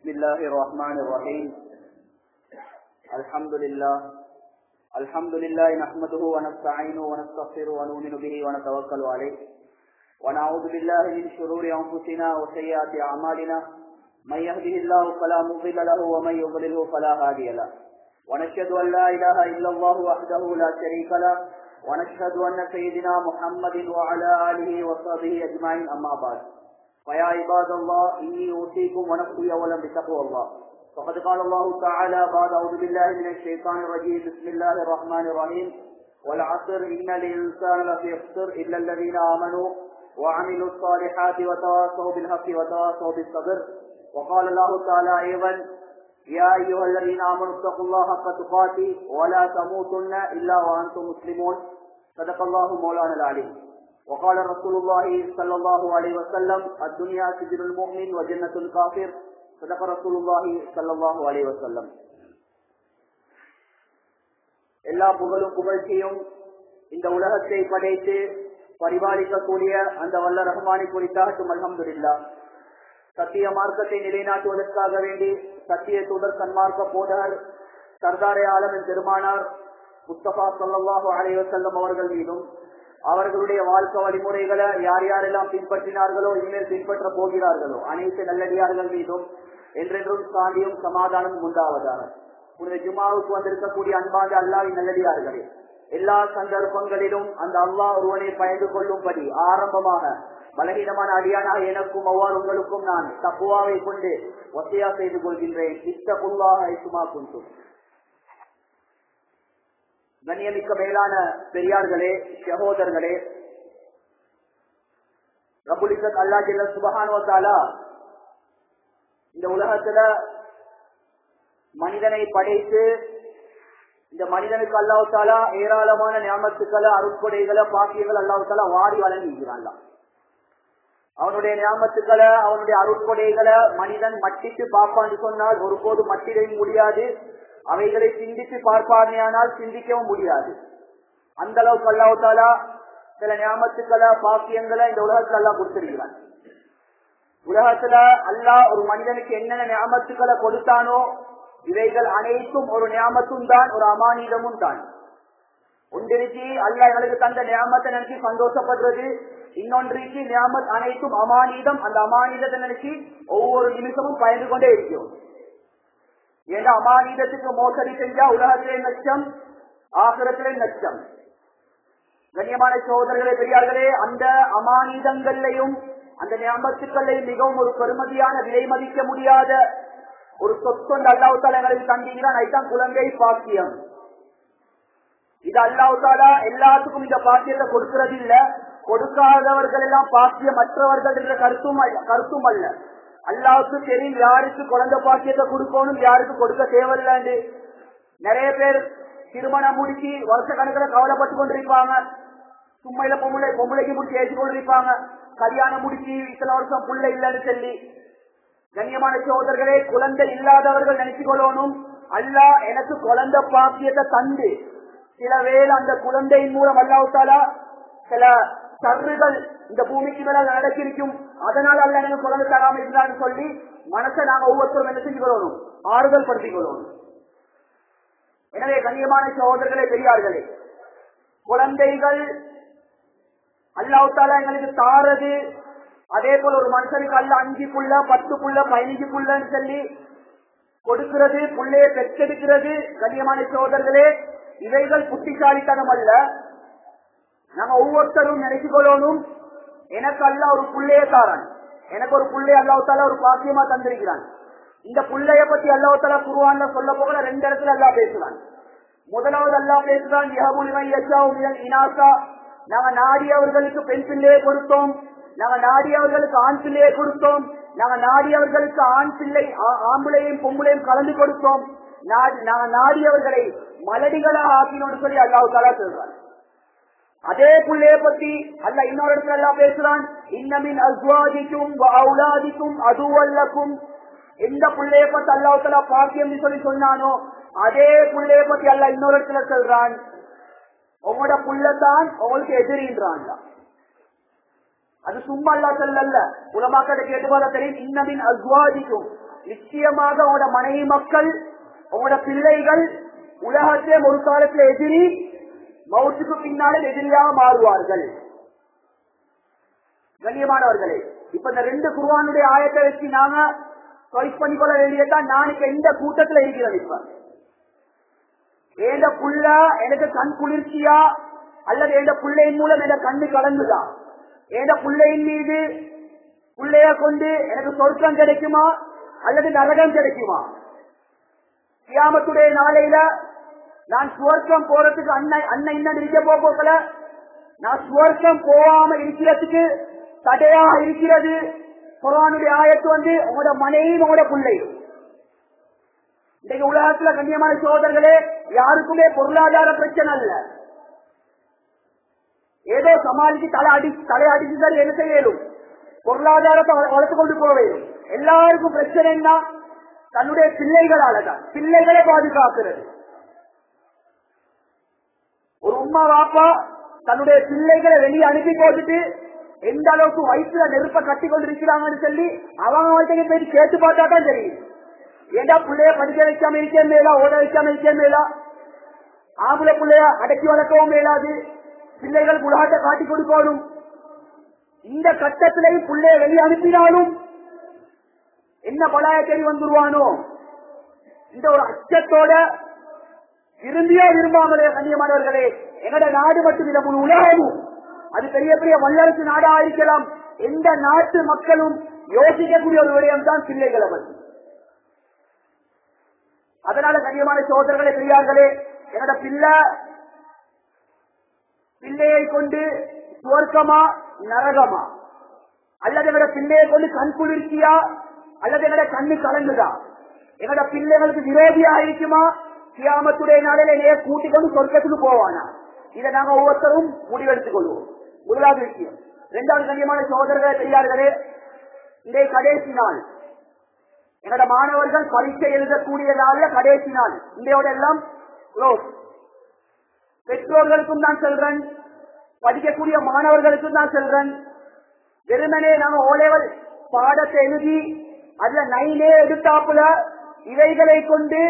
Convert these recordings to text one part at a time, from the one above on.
بسم الله الرحمن الرحيم. الحمد لله نحمده ونستعينه ونستغفره ونؤمن به ونتوكل عليه ونعوذ بالله من شرور أنفسنا وسيئات أعمالنا. من يهده الله فلا مضل له ومن يضلله فلا هادي له. ونشهد أن لا إله إلا الله وحده لا شريك له ونشهد أن سيدنا محمد وعلى آله وصحبه أجمعين. أما بعد، فيا عباد الله إني أوصيكم ونفسي أولا بتقوى الله. فقد قال الله تعالى بعد أعوذ بالله من الشيطان الرجيم بسم الله الرحمن الرحيم والعصر إن الإنسان لفي خسر إلا الذين آمنوا وعملوا الصالحات وتواصوا بالحق وتواصوا بالصبر. وقال الله تعالى أيضا يا أيها الذين آمنوا اتقوا الله حق تقاته ولا تموتن إلا وأنتم مسلمون. صدق الله مولانا العليم. وقال رسول الله صلى الله عليه وسلم الدنيا سجن المؤمن وجنة الكافر. صدق رسول الله صلى الله عليه وسلم. எல்லா புகழும் புகழ்ச்சியும் இந்த உலகத்தை படைத்து பரிபாலிக்கக்கூடிய அந்த வல்ல ரஹ்மானை குறித்தாகட்டும். அல்ஹம்துலில்லாஹ். சத்திய மார்க்கத்தை நிலைநாட்டுவதற்காக வேண்டி சத்திய தூதர் சன்மார்க்க போதகர் சர்தாரே ஆலமின் பெருமானார் முஸ்தபா ஸல்லல்லாஹு அலைஹி வஸல்லம் அவர்கள் மீதும் அவர்களுடைய வாழ்க்கை வழிமுறைகளை யார் யாரெல்லாம் பின்பற்றினார்களோ இனிமேல் பின்பற்ற போகிறார்களோ அனைத்து நல்லடியார்கள் மீதும் என்றென்றும் சாந்தியும் சமாதானம் உண்டாவதாக. புனித ஜும்மாவுக்கு வந்திருக்கக்கூடிய அன்பாக அல்லாஹ்வின் நல்லடியார்களே, எல்லா சந்தர்ப்பங்களிலும் அந்த அல்லாஹ் ஒருவனை பயந்து கொள்ளும்படி ஆரம்பமாக பலகீனமான அடியானாக எனக்கும் அவ்வாறு உங்களுக்கும் நான் தக்குவாவை கொண்டு வசியா செய்து கொள்கின்றேன். இத்தகுல்லாஹ ஐசுமா குன்தும். கண்ணியமிக்க மேலான பெரியார்களே, சகோதரர்களே, ரப்புல் இஸ்ஸத் அல்லாஹ் ஜல்ல சுப்ஹானஹு வ தஆலா இந்த உலகத்துல மனிதனை படைத்து இந்த மனிதனுக்கு அல்லாஹ் தஆலா ஏராளமான நியாமத்துக்களை அருட்கொடைகளை பாக்கியங்கள் அல்லாஹ் தஆலா வாரி வழங்கியிருக்கிறான். அவனுடைய நியாமத்துக்களை அவனுடைய அருட்கொடைகளை மனிதன் மட்டிட்டு பார்ப்பான்னு சொன்னால் ஒருபோது மட்டிடவும் முடியாது. அவைகளை சிந்தித்து பார்ப்பானேயானால் சிந்திக்கவும் முடியாது. அந்த அளவுக்கு அல்லாஹ் தஆலா சில நியாமத்துக்களை பாக்கியங்களை இந்த உலகத்துல அல்லாஹ் கொடுத்திருக்கிறான். உலகத்துல அல்லாஹ் ஒரு மனிதனுக்கு என்னென்ன நியாமத்துக்களை கொடுத்தானோ இவைகள் அனைத்தும் ஒரு நியாமத்தும் தான், ஒரு அமானிதமும் தான். ஒன்றிற்கு அல்லாஹ் எங்களுக்கு தந்த நியாமத்தை நினைச்சு சந்தோஷப்படுறது, இன்னொன்றைக்கு நியாமத் அனைத்தும் அமானிதம். அந்த அமானிதத்தை நினைச்சு ஒவ்வொரு நிமிஷமும் பயந்து கொண்டே இருக்கிறோம். ஏன்னா அமானிதத்துக்கு மோசடி செஞ்சா உலகத்திலே நஷ்டம், ஆகிரத்திலே நஷ்டம். கண்ணியமான சகோதரர்களே, பெரியார்களே, அந்த அமானிதங்களையும் அந்த நியாமத்துக்களையும் மிகவும் ஒரு பெருமதியான விலை மதிக்க முடியாத ஒரு சொற்கொண்டு அல்லாஹ் தஆலா எங்களுக்கு தந்தீங்கிறான். அதுதான் குழந்தை பாக்கியம். இது அல்லாஹ் தஆலா எல்லாத்துக்கும் இந்த பாக்கியத்தை கொடுக்கிறது இல்ல. கொடுக்காதவர்கள் எல்லாம் பாக்கியமற்றவர்கள் என்ற கருத்தும் அல்ல. அல்லாஹ்வுக்கு தெரியும் யாருக்கு குழந்தை பாக்கியத்தை கொடுக்கணும், யாருக்கு கொடுக்க தேவையில்லை. நிறைய பேர் திருமணம் முடிச்சு வருஷ கணக்கில் கவலைப்பட்டு கொண்டிருப்பாங்க. சும்மையில பொம்பளைக்கு முடிச்சு ஏற்றி கொண்டிருப்பாங்க. கல்யாணம் முடிச்சு இத்தனை வருஷம் புள்ள இல்லைன்னு சொல்லி. கண்ணியமான சகோதரர்களே, குழந்தை இல்லாதவர்கள் நினைச்சு கொள்ளணும், அல்லாஹ் எனக்கு குழந்தை பாக்கியத்தை தந்து சில வேளை அந்த குழந்தையின் மூலம் அல்லாஹ் தஆலா சில சர்றுகள் இந்த பூமிக்கு மேல நடக்கிருக்கும், அதனால அல்ல எனக்கு குழந்தை தராம இருந்தான்னு சொல்லி மனசை நாங்க ஒவ்வொருத்தரும் என்ன செஞ்சு கொள்ளணும், ஆறுதல் படுத்திக் கொள்ளணும். எனவே கண்ணியமான சகோதரர்களே, பெரியார்களே, குழந்தைகள் அல்லாஹ் தஆலா எங்களுக்கு தாரது. அதே போல ஒரு மனுஷனுக்கு அல்ல 5 புள்ள 10 புள்ள 15 புள்ளன்னு சொல்லி கொடுக்கிறது, புள்ளையை பெற்றெடுக்கிறது. கண்ணியமான சகோதரர்களே, இவைகள் புத்திசாலித்தனம் அல்ல. நாங்க ஒவ்வொருத்தரும் நினைச்சு கொள்ளணும், எனக்கு அல்லாஹ் ஒரு புள்ளைய தாரான், எனக்கு ஒரு புள்ளை அல்லாஹ் தஆலா ஒரு பாக்கியமா தந்திருக்கிறான். இந்த புள்ளைய பத்தி அல்லாஹ் தஆலா குர்ஆன்ல சொல்ல போக 2 இடத்துல அல்லாஹ் பேசுறான். முதலாவது அல்லாஹ் பேசுறான் யஹபுல் மன் யஷாஉ மினல் இனாஸா, நாங்க நாடியவர்களுக்கு பெண் பிள்ளையை கொடுத்தோம், நாங்க நாடியவர்களுக்கு ஆண் பிள்ளையை கொடுத்தோம், நாங்க நாடியவர்களுக்கு ஆண் பிள்ளை ஆம்பளையும் பொம்பளையும் கலந்து கொடுத்தோம், நாங்க நாடியவர்களை மலடிகளாக ஆக்கினோம்னு சொல்லி அல்லாஹ் தஆலா சொல்றான். அதே புள்ளைய பத்தி அல்லாஹ் இன்னொரு இடத்துல அல்லாஹ் பேசுறான் இன்னமின் அஸ்வாஜிக்கும் வ அவுலாதிக்கும் அதுவல்லக்கும். எந்த புள்ளைய பத்தி அல்லாஹ் தஆலா பாக்கியம் சொல்லி சொன்னானோ அதே புள்ளைய பத்தி அல்லாஹ் இன்னொரு இடத்துல சொல்றான் உங்களோட புள்ளதான் உங்களுக்கு எதிரின்றான். அது சும்மா அல்லா சொல்லல்ல, உலமாக்களை கேட்டு போல தெரியும். இன்னமின் அஸ்வாஜிக்கும், நிச்சயமாக உங்களோட மனைவி மக்கள், உங்களோட பிள்ளைகள் உலகத்திலே ஒரு காலத்துல எதிரி, மௌத்துக்கு பின்னாலே எதிரியாக மாறுவார்கள். கண்ணியமானவர்களே, இப்ப இந்த 2 குர்ஆனுடைய ஆயத்தை வச்சு நாங்க சாய்ஸ் பண்ணிக்கொள்ள வேண்டியதான். நான் இப்ப இந்த கூட்டத்துல இருக்கிறேன். இப்ப ஏண்ட புள்ள எனக்கு கண் குளிர்ச்சியா அல்லது எந்த பிள்ளையின் மூலம் என் கண்ணு கலந்துதா, எந்த பிள்ளையின் மீது பிள்ளைய கொண்டு எனக்கு சொர்க்கம் கிடைக்குமா அல்லது நரகம் கிடைக்குமா? கியாமத்துடைய நாளையில நான் சுவர்க்கம் போறதுக்கு அண்ணன் இன்னும் இருக்க போகல, நான் சுவர்க்கம் போகாம இருக்கிறதுக்கு தடையா இருக்கிறது குர்ஆனுடைய ஆயத்து உங்களோட மனைவி உங்களோட பிள்ளை. இன்றைக்கு உலகத்துல கண்ணியமான சகோதரர்களே, யாருக்குமே பொருளாதார பிரச்சனை அல்ல. ஏதோ சமாளிச்சு தலையடிச்சுதான் என்ன செய்யலும், பொருளாதாரத்தை வளர்த்து கொண்டு போக வேண்டும். எல்லாருக்கும் பிரச்சனை என்ன? தன்னுடைய பிள்ளைகளாலதான். பிள்ளைகளை பாதுகாக்கிறது. ஒரு உம்மா வாப்பா தன்னுடைய பிள்ளைகளை வெளியே அனுப்பி போட்டுட்டு எந்த அளவுக்கு வயிற்றுல நெருப்ப கட்டி கொண்டிருக்கிறாங்கன்னு சொல்லி அவங்க போய் கேட்டு பார்த்தா தான் தெரியும். ஏண்டா பிள்ளைய படிக்க வைக்காம இருக்க மேலா, ஓட வைக்காம இருக்க மேலா, ஆம்பளை பிள்ளைய அடக்கி வளர்க்கவும் மேலாது, பிள்ளைகள் உலகத்தை காட்டி கொடுக்கணும். இந்த கட்டத்திலையும் பிள்ளைய வெளியே அனுப்பினாலும் என்ன பலாய தேடி வந்துருவானோ இந்த ஒரு அச்சத்தோட விரும்பியோ விரும்பாமலே கண்ணியமானவர்களே, எங்கட நாடு மட்டும் இல்ல, முழு உலகமும், அது பெரிய பெரிய வல்லரசு நாடா இருக்கலாம், எந்த நாட்டு மக்களும் யோசிக்கக்கூடிய ஒரு விடயம் தான் பிள்ளைகளை பற்றி. அதனால கண்ணியமான சகோதரர்களே, பெரியார்களே, என்னோட பிள்ளையை கொண்டு சுவர்க்கமா நரகமா, அல்லது என்னோட பிள்ளையை கொண்டு கண் குளிர்ச்சியா அல்லது என்னோட கண்ணு கலங்குதா, என்னோட பிள்ளைகளுக்கு விரோதியா இருக்குமா, கியாமத்துடைய நாளில் என்னைய கூட்டிக் கொண்டு சொர்க்கத்துக்கு போவானா? இதை நாங்க ஒவ்வொருத்தரும் முடிவெடுத்துக் கொள்வோம். முதலாவது விஷயம். 2வது கண்ணியமான சகோதரர்களே, பெரியார்களே, இந்த கடைசி நாள், என்னோட மாணவர்கள் பரீட்சை எழுதக்கூடிய நாள்ல கடைசி நாள், இதையோட எல்லாம் பெற்றோர்களுக்கும் தான் சொல்றேன், படிக்கக்கூடிய மாணவர்களுக்கும் தான் சொல்றேன். வெறுமனே நாங்க ஓலெவல் பாடத்தை எழுதி அதுல 9 எடுத்தாப்புல இவைகளை கொண்டு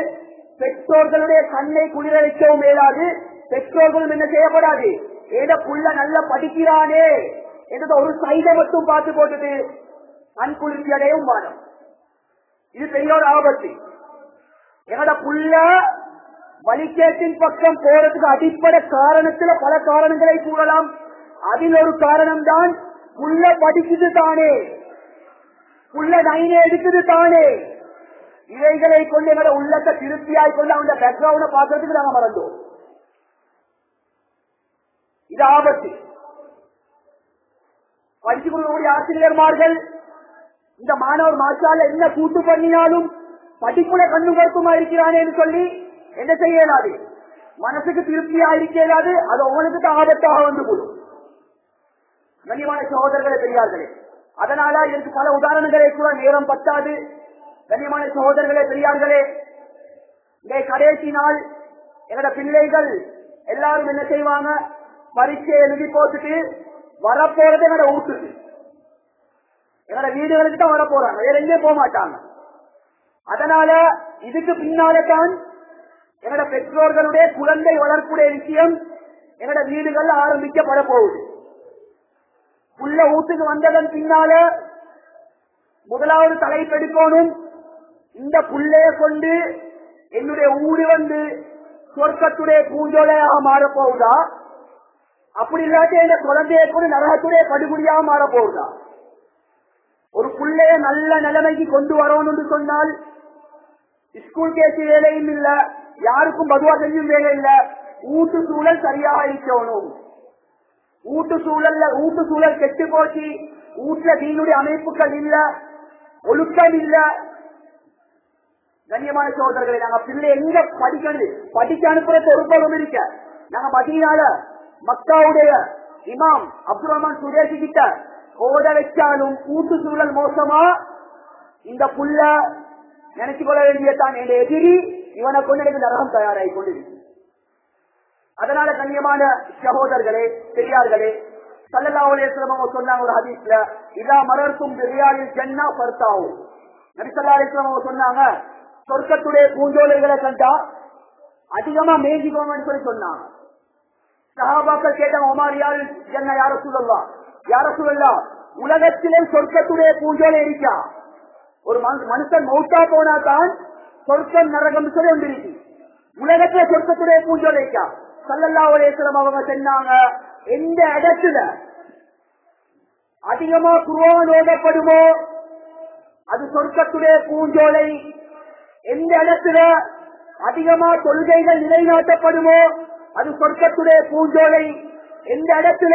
பெற்றோர்களுடைய கண்ணை குளிர வைக்கவும் மேலாது. பெற்றோர்களும் என்ன செய்யப்படாது, ஏதோ புள்ள நல்லா படிக்கிறானே என்ற ஒரு சைதை மட்டும் பார்த்து போட்டுட்டு கண் குளிர்ச்சி அடையவும் வாரம். இது பெரிய ஒரு ஆபத்து. என்னோட புள்ள வலிக்கேட்டின் பக்கம் போறதுக்கு அடிப்படை காரணத்துல பல காரணங்களை கூறலாம். அதில் ஒரு காரணம் தான் புள்ள படிக்குது தானே, புள்ள 9 எடுக்குது தானே. இவைகளை கொண்டு எங்களோட உள்ளத்தை திருப்தியாய் கொண்டு அவங்க பேக்ரவுண்ட பாக்குறதுக்கு நாங்க மறந்தோம். இது ஆபத்து. படிச்சு கொடுக்கக்கூடிய ஆசிரியர்மார்கள் இந்த மாணவர் மாற்றால என்ன கூட்டு பண்ணினாலும் படிப்புல கண்ணு கருத்துமா இருக்கிறானேன்னு சொல்லி என்ன செய்ய இயலாது, மனசுக்கு திருப்தியா இருக்க இயலாது. அது அவனுக்கு ஆபத்தாக வந்து போடும். கண்ணியமான சகோதரர்களே, பெரியார்களே, அதனால இதற்கு பல உதாரணங்களை கூட நேரம் பத்தாது. கண்ணியமான சகோதரர்களே, பெரியார்களே, இந்த கடைசி நாள் என்னோட பிள்ளைகள் எல்லாரும் என்ன செய்வாங்க, பரீட்சை எழுதி போட்டுட்டு வரப்போறது என்னோட வீட்டுக்கு, என்னோட வீடுகளுக்கு தான் வரப்போறாங்க, வேற எங்கேயும் போக மாட்டாங்க. அதனால இதுக்கு பின்னாலே தான் என்னோட பெற்றோர்களுடைய குழந்தை வளர்ப்புடைய விஷயம் என்னோட வீடுகள் ஆரம்பிக்கப்பட போகுது. உள்ள வீட்டுக்கு வந்ததன் பின்னால முதலாவது தலைப்பெடுக்கணும், இந்த புள்ளைய கொண்டு என்னுடைய ஊரு சொர்க்கத்துடைய பூஞ்சோலையாக மாறப்போகுதா, அப்படி இல்லாட்டி இந்த குழந்தைய கொண்டு நரகத்துடைய படுகொலியாக மாறப்போகுதா. ஒரு புள்ளைய நல்ல நிலைமைக்கு கொண்டு வரணும்னு சொன்னால் ஸ்கூல் கேசி வேலையும் இல்ல, யாருக்கும் பதுவா செஞ்சும் வேலை இல்ல, ஊட்டு சூழல் சரியாக இருக்கணும். ஊட்டு சூழல் கெட்டு போச்சு, வீட்டுல தீனுடைய அமைப்புகள் இல்ல, ஒழுக்கம் இல்ல. கண்ணியமான சகோதரர்களை, நாங்க பிள்ளை எங்க படிக்க அனுப்புற பொறுப்பகம் இருக்க. நாங்க மதீனால மக்காவுடைய இமாம் அப்துல் ரஹ்மான் சுரேஷி கிட்ட ஓட வச்சாலும் கூட்டு சூழல் மோசமா, இந்த புள்ள நினைச்சு கொள்ள வேண்டியதான் என் எதிரி, இவனை கொண்டு எனக்கு நரகம் தயாராகி கொண்டிருக்கு. அதனால கண்ணியமான சகோதரர்களே, பெரியார்களே, ஸல்லல்லாஹு அலைஹி வஸல்லம் சொன்னாங்க ஒரு ஹதீஸ்ல, இதா மரர்தும் பிரியாலில் ஜன்னா ஃபர்தாவு, நபி ஸல்லல்லாஹு அலைஹி வஸல்லம் சொன்னாங்க, சொர்க்கத்துடைய பூஞ்சோலைகளை கண்டா அதிகமா மேய்ஞ்சிக்கோங்கன்னு சொல்லி சொன்னாங்க. சஹாபாக்கள் கேட்டாங்க, உமர் யார் ஜன்னா யா ரசூலல்லாஹ், யா ரசூலல்லாஹ் உலகத்திலே சொர்க்கத்துடைய பூஞ்சோலை இருக்கா? ஒரு மனுஷன் மௌத்தா போனா தான் சொர்க்கம் நரகம் சொல்லி ஒன்று இருக்கு. உலகத்துல சொர்க்கத்துடைய பூஞ்சோலை இருக்கா? ஸல்லல்லாஹு அலைஹி வஸல்லம் அவங்க சொன்னாங்க, எந்த இடத்துல அதிகமா குர்ஆன் ஓதப்படுமோ அது சொர்க்கத்துடைய பூஞ்சோலை, எந்த இடத்துல அதிகமா தொழுகைகள் நிலைநாட்டப்படுமோ அது சொர்க்கத்துடைய பூஞ்சோலை, எந்த இடத்துல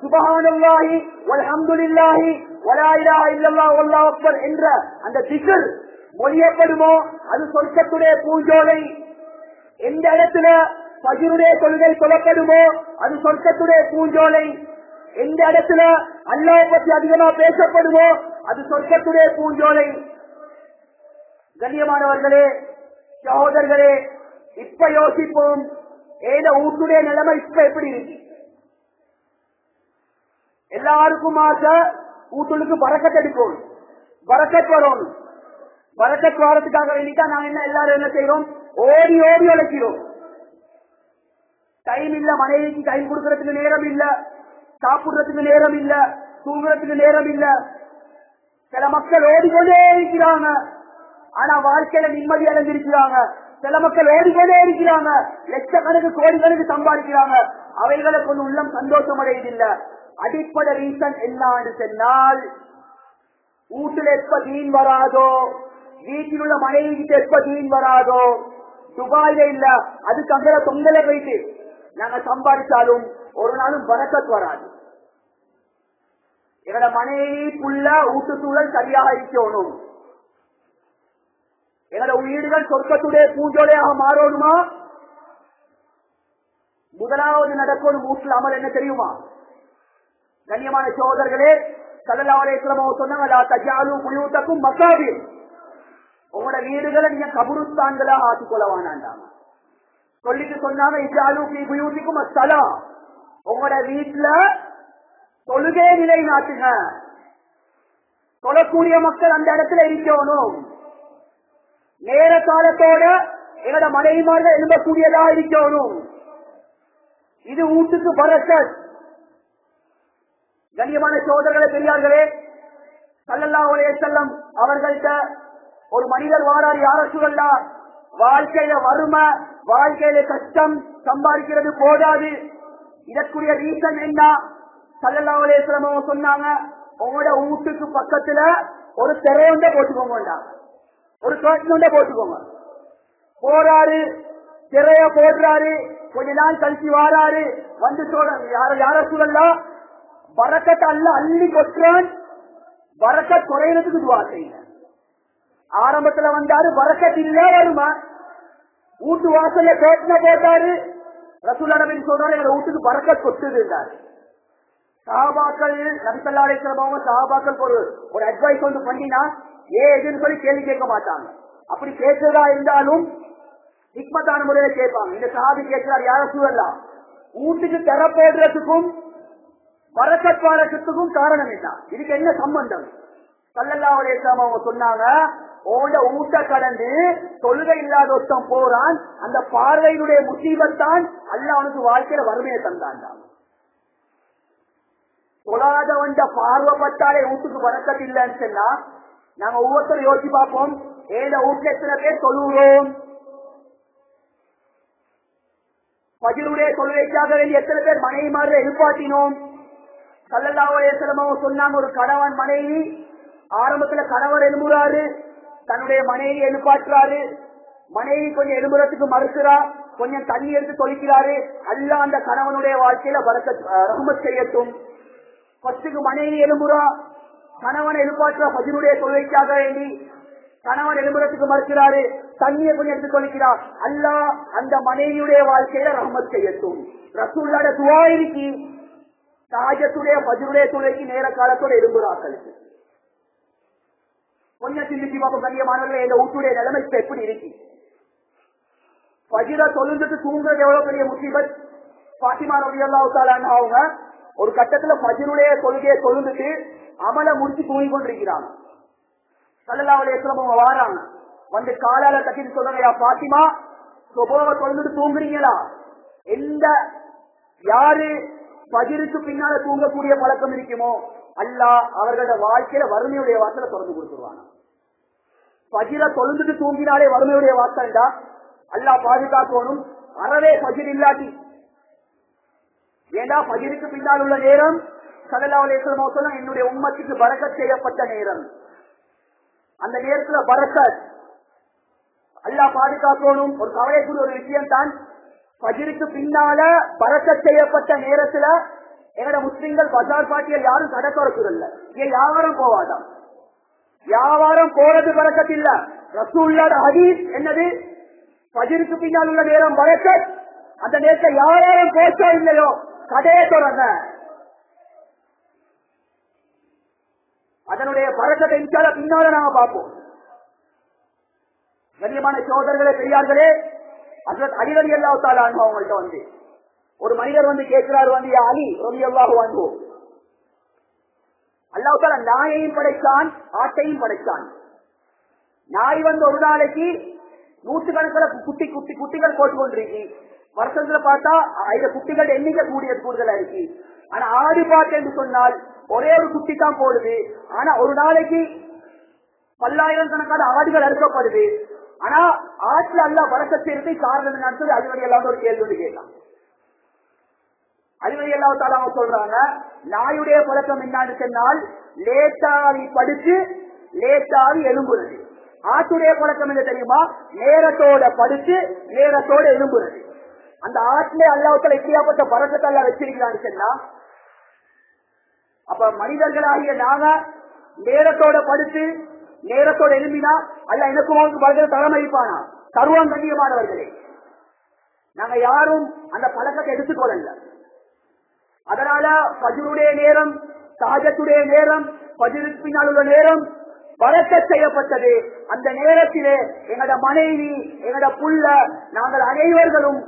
சுப்ஹானல்லாஹி வல்ஹம்துலில்லாஹி வலா இலாஹா இல்லல்லாஹ் வல்லாஹு அக்பர் என்ற அந்த திக்ர் மொழியப்படுமோ அது சொர்க்கத்துடைய பூஞ்சோலை, எந்த இடத்துல ஃபஜ்ருடைய தொழுகை சொல்லப்படுமோ அது சொர்க்கத்துடைய பூஞ்சோலை, எந்த இடத்துல அல்லாஹ் பற்றி அதிகமா பேசப்படுமோ அது சொர்க்கத்துடைய பூஞ்சோலை. கண்ணியமானவர்களே, சகோதரர்களே, இப்ப யோசிப்போம், ஏதோ வீட்டுடைய நிலைமை இப்ப எப்படி இருக்கு? எல்லாருக்கும் ஆசை வீட்டுக்கு பரக்கத் எடுக்கணும், பரக்கத் வரணும். பரக்கத் வாரத்துக்காக வேண்டிதான் நாங்க என்ன எல்லாரும் என்ன செய்யறோம்? ஓடி ஓடி உழைக்கிறோம். டைம் இல்ல, மனைவிக்கு டைம் கொடுக்கறதுக்கு நேரம் இல்ல, சாப்பிடுறதுக்கு நேரம் இல்ல, தூங்குறதுக்கு நேரம் இல்ல. சில மக்கள் ஓடிக்கொண்டே இருக்கிறாங்க, ஆனா வாழ்க்கையில நிம்மதி அடைஞ்சிருக்கிறாங்க. சில மக்கள் ஓடிக்கொண்டே இருக்கிறாங்க, லட்சக்கணக்கு கோடிக்கணக்கு சம்பாதிக்கிறாங்க, அவைகளை கொண்டு உள்ளம் சந்தோஷம் அடையதில்லை. அடிப்படை ரீசன் என்னன்னு சொன்னால், வீட்டுல எப்ப தீன் வராதோ, வீட்டில் உள்ள மனைவி கிட்ட எப்ப தீன் வராதோ, துபாயில இல்ல அதுக்கு அங்கே தொங்கல போயிட்டு நாங்க சம்பாதிச்சாலும் ஒரு நாளும் பரக்கத் வராது. எங்களோட மனைவிக்குள்ள வீட்டு சூழல் சரியாக இருக்கணும். எங்களோட வீடுகள் சொர்க்கத்துடைய பூஞ்சோலையாக மாறணுமா? முதலாவது நடக்கணும் வீட்டில் அமல் என்ன தெரியுமா? கண்ணியமான சகோதரர்களே, ஸல்லல்லாஹு அலைஹி வஸல்லம் சொன்னாங்க, லா தஜஅலு புயூதக்கும் மகாபிர், உங்களோட வீடுகளை நீங்க கபருஸ்தான்களா ஆக்கிக்கொள்ளவானாண்டாங்க. சொல்லிட்டு சொன்னாங்க, இஜஅலு ஃபீ புயூதிக்கும் அஸ்ஸலா, உங்களோட வீட்டுல தொழுகை நிலை நாட்டுங்க. தொழக்கூடிய மக்கள் அந்த இடத்துல இருக்கணும். நேர காலத்தோட எங்களோட மனைவிமார்கள் எழும்பக்கூடியதா இருக்கணும். இது வீட்டுக்கு பரக்கத். கண்ணியமான சகோதரர்களே, பெரியார்களே, ஸல்லல்லாஹு அலைஹி வஸல்லம் அவர்கள்ட்ட ஒரு மனிதர் வாரார், யா ரசூலல்லாஹ் வாழ்க்கையில வறுமை, வாழ்க்கையில கஷ்டம், சம்பாதிக்கிறது போதாது, இதற்குரிய ரீசன் என்ன? ஸல்லல்லாஹு அலைஹி வஸல்லம் சொன்னாங்க, உங்களோட வீட்டுக்கு பக்கத்துல ஒரு திரையொண்ட போட்டுக்கோங்க, ஒரு கர்டன் போட்டுக்கோங்க. போறாரு, திரைய போடுறாரு, கொஞ்ச நாள் கழிச்சு வாராரு, வந்து சொல்ற, யார சூழல்லா பரக்கத்தை அல்ல அள்ளி கொட்டுறான், பரக்கத் குறையிறதுக்கு துவா செய்யுங்க. ஆரம்பத்துல வந்தாரு, பரக்கத் இல்ல வருமா? வீட்டு வாசல்ல கர்டன் போட்டாரு, ரசூலுல்லாஹ் நபி சொல்றாரு, எங்க வீட்டுக்கு பரக்கத் கொட்டுது என்றாரு. சஹாபாக்கள் நபி ஸல்லல்லாஹு அலைஹி வஸல்லம் சஹாபாக்கள் ஒரு அட்வைஸ் வந்து பண்ணினா ஏதுன்னு சொல்லி கேள்வி கேட்க மாட்டாங்க. அப்படி கேட்கிறதா இருந்தாலும் ஹிக்மத்தான முறையில கேட்பாங்க. இந்த சஹாபி கேட்கிறார், யா ரசூலல்லாஹ் வீட்டுக்கு திற போடுறதுக்கும் பரக்கத் வாரத்துக்கும் காரணம் என்ன? இதுக்கு என்ன சம்பந்தம்? ஸல்லல்லாஹு அலைஹி வஸல்லம் அவங்க சொன்னாங்க, ஓட ஊட்ட கடந்து தொழுகை இல்லாத ஒருத்தன் போறான், அந்த பார்வையினுடைய முசீபத்தான் அல்லாஹ் அவனுக்கு வாழ்க்கையில வறுமையை தந்தான். தொழாதவன் பார்வைப்பட்டாலே வீட்டுக்கு பரக்கத் இல்லைன்னு சொன்னா நாங்க ஒவ்வொருத்தரும் யோசிச்சு பார்ப்போம், ஏத வீட்டுல எத்தனை பேர் தொழுகிறோம்? ஃபஜ்ருடைய தொழுகைக்காக வேண்டி எத்தனை பேர் மனைவி மாதிரி எழுப்பாட்டினோம்? ஸல்லல்லாஹு அலைஹி வஸல்லம் சொன்னாங்க, ஒரு கணவன் மனைவி ஆரம்பத்துல கணவர் எழும்புறாரு, தன்னுடைய மனைவி எழுப்பாற்றுறாரு, மனைவி கொஞ்சம் எழும்புறதுக்கு மறுக்கிறா, கொஞ்சம் தண்ணி எடுத்து தொழிக்கிறாரு, அல்லாஹ் அந்த கணவனுடைய வாழ்க்கையில பரக்கத் ரஹ்மத் செய்யட்டும். ஃபர்ஸ்டுக்கு மனைவி எழும்புறா, கணவன் எழுப்பாற்றுறா ஃபஜ்ருடைய தொழுகைக்காக வேண்டி, கணவன் எழும்புறதுக்கு மறுக்கிறாரு, தண்ணியை கொஞ்சம் எடுத்து தொழிக்கிறார், அல்லாஹ் அந்த மனைவியுடைய வாழ்க்கையில ரஹ்மத் செய்யட்டும். ரசூலுல்லாஹ் துஆ இருக்கு, தாஜத்துடைய ஃபஜ்ருடைய தொழுகைக்கு நேர காலத்தோட எழும்புறாக்களுக்கு. கொஞ்சம் சிந்திச்சு பார்ப்போம் கண்ணியமானவர்களே, இந்த வீட்டுடைய நிலைமை இப்ப எப்படி இருக்கு? ஃபஜ்ர தொழுந்துட்டு தூங்குறது எவ்வளவு பெரிய முசீபத். ஃபாத்திமா ரலியல்லாஹு தஆலா அன்ஹா அவங்க ஒரு கட்டத்துல ஃபஜ்ருடைய தொழுகையை தொழுந்துட்டு அமல முடிச்சு தூங்கி கொண்டிருக்கிறாங்க. ஸல்லல்லாஹு அலைஹி வஸல்லம் அவங்க வாராங்க, வந்து காலால தட்டிட்டு சொல்றாங்க, யா பாத்திமா சுபஹ்வை தொழுதுட்டு தூங்குறீங்களா? எந்த யாரு ஃபஜ்ருக்கு பின்னால தூங்கக்கூடிய பழக்கம் இருக்குமோ அல்லாஹ் அவர்களோட வாழ்க்கையில வறுமையுடைய வாசலை திறந்து கொடுத்துருவாங்க. ஃபஜ்ர தொழுதுட்டு தூங்கினாலே வறுமையுடைய வாசல்டா அல்லாஹ் பாதுகாக்கணும். அறவே ஃபஜ்ர் இல்லாட்டி, ஏண்டா ஃபஜ்ருக்கு பின்னால் உள்ள நேரம் ஸல்லல்லாஹு அலைஹி வஸல்லம் சொன்னாங்க, என்னுடைய உம்மத்துக்கு பரக்கத் செய்யப்பட்ட நேரம். அந்த நேரத்துல பரக்கத் அல்லாஹ் பாதுகாக்கணும். ஒரு கவலைக்குரிய ஒரு விஷயம் தான், ஃபஜ்ருக்கு பின்னால பரக்கத் செய்யப்பட்ட நேரத்துல எங்கட முஸ்லிம்கள் பஜார் பாட்டியில் யாரும் கடை திறக்குறதில்ல. ஏன் வியாபாரம் போவாதான்? வியாபாரம் போறது பரக்கத் இல்ல. ரசூலுல்லாஹ் ஹதீஸ் என்னது? ஃபஜ்ருக்கு பின்னால் உள்ள நேரம் பரக்கத். அந்த நேரத்தை யாரும் போச்சோ இல்லையோ கடையை திறங்க. அதனுடைய பரக்கத்தை இன்ஷால்லா பின்னால நாம பார்ப்போம். கண்ணியமான சகோதரர்களே, பெரியார்களே, ஹஜ்ரத் அலி ரலியல்லாஹு தஆலா அன்ஹு அவங்கள்ட்ட வந்து ஒரு மனிதர் வந்து கேட்கிறார், வந்து யா அலி ரலியல்லாஹு அன்ஹு, அல்லாஹ் தஆலா நாயையும் படைத்தான், ஆட்டையும் படைத்தான். நாய் வந்து ஒரு நாளைக்கு நூற்றுக்கணக்கில் குட்டிகள் போட்டு கொண்டிருக்கு. வருஷத்துல பார்த்தா இந்த குட்டிகள் எண்ணிக்கை கூடுதலா இருக்கு. ஆனா ஆடு பாட்டு என்று சொன்னால் ஒரே ஒரு குட்டி தான் போடுது. ஆனா ஒரு நாளைக்கு பல்லாயிரம் கணக்கான ஆடுகள் அறுக்கப்படுது. ஆனா ஆற்றுல அல்லாஹ் பரக்கத் செய்யறதை காரணம் என்னன்னு சொல்லி அலி ரலியல்லாஹு ஒரு கேள்வி வந்து கேட்டான். அலி ரலியல்லாஹு தஆலா சொல்றாங்க, நாயுடைய பழக்கம் என்னன்னு சொன்னால் லேட்டாவி படுத்து லேட்டாவி எழும்புறது. ஆட்டுடைய பழக்கம் என்ன தெரியுமா? நேரத்தோட படுத்து நேரத்தோட எழும்புறது. அந்த ஆட்டிலே அல்லாஹ் தஆலா இப்படியாப்பட்ட பரக்கத்தை அல்லாஹ் வச்சிருக்கிறான்னு சொன்னா, அப்ப மனிதர்களாகிய நாங்க நேரத்தோட படுத்து நேரத்தோட எழும்பினா அல்லாஹ் எனக்கும் அவனுக்கு பரக்கத்தை தரமளிப்பானா? தருவான். கண்ணியமானவர்களே, நாங்க யாரும் அந்த பழக்கத்தை எடுத்துக்கொள்ளல. அதனால ஃபஜ்ருடைய நேரம், தஹஜ்ஜுடைய நேரம், ஃபஜ்ருக்கு பின்னால் உள்ள நேரம் பரக்கத் செய்யப்பட்டது. அந்த நேரத்திலே எங்கட மனைவி, எங்கட புள்ள, நாங்கள் அனைவர்களும்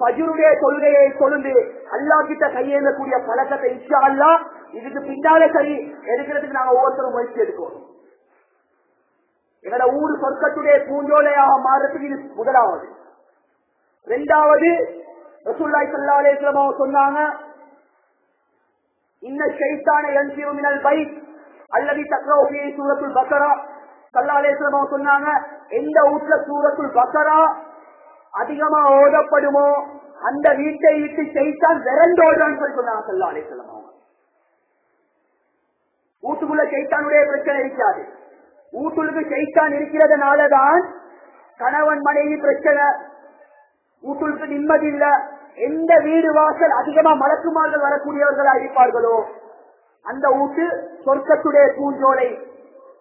ஃபஜ்ருடைய தொழுகையை தொழுந்து அல்லாஹ் கிட்ட கையேந்தக்கூடிய பழக்கத்தை இன்ஷா அல்லாஹ் இதுக்கு பின்னாலே சரி எடுக்கிறதுக்கு நாங்க ஒவ்வொருத்தரும் முயற்சி எடுக்கணும். எங்கட ஊர் சொர்க்கத்துடைய பூஞ்சோலையாக மாறுறதுக்கு இது முதலாவது. இரண்டாவது, ரசூலுல்லாஹி ஸல்லல்லாஹு அலைஹி வஸல்லம் சொன்னாங்க, இன்ன ஷைத்தான யன்சிரு மினல் பைத் அல்லதி தக்ரவு ஃபீஹி சூரத்துல் பக்கரா. ஸல்லல்லாஹு அலைஹி வஸல்லம் சொன்னாங்க, எந்த வீட்ல சூரத்துல் பக்கரா அதிகமா ஓதப்படுமோ அந்த வீட்டை விட்டு ஷைத்தான் விரண்டோடுறான்னு சொல்லி சொன்னாங்க ஸல்லல்லாஹு அலைஹி வஸல்லம். வீட்டுக்குள்ள ஷைத்தானுடைய பிரச்சனை இருக்காது. வீட்டுக்கு ஷைத்தான் இருக்கிறதுனாலதான் கணவன் மனைவி பிரச்சனை, வீட்டுக்கு நிம்மதி இல்ல. எந்த வீடு வாசல் அதிகமா மலக்குமார்கள் வரக்கூடியவர்களா இருப்பார்களோ அந்த வீட்டு சொர்க்கத்துடைய பூஞ்சோலை,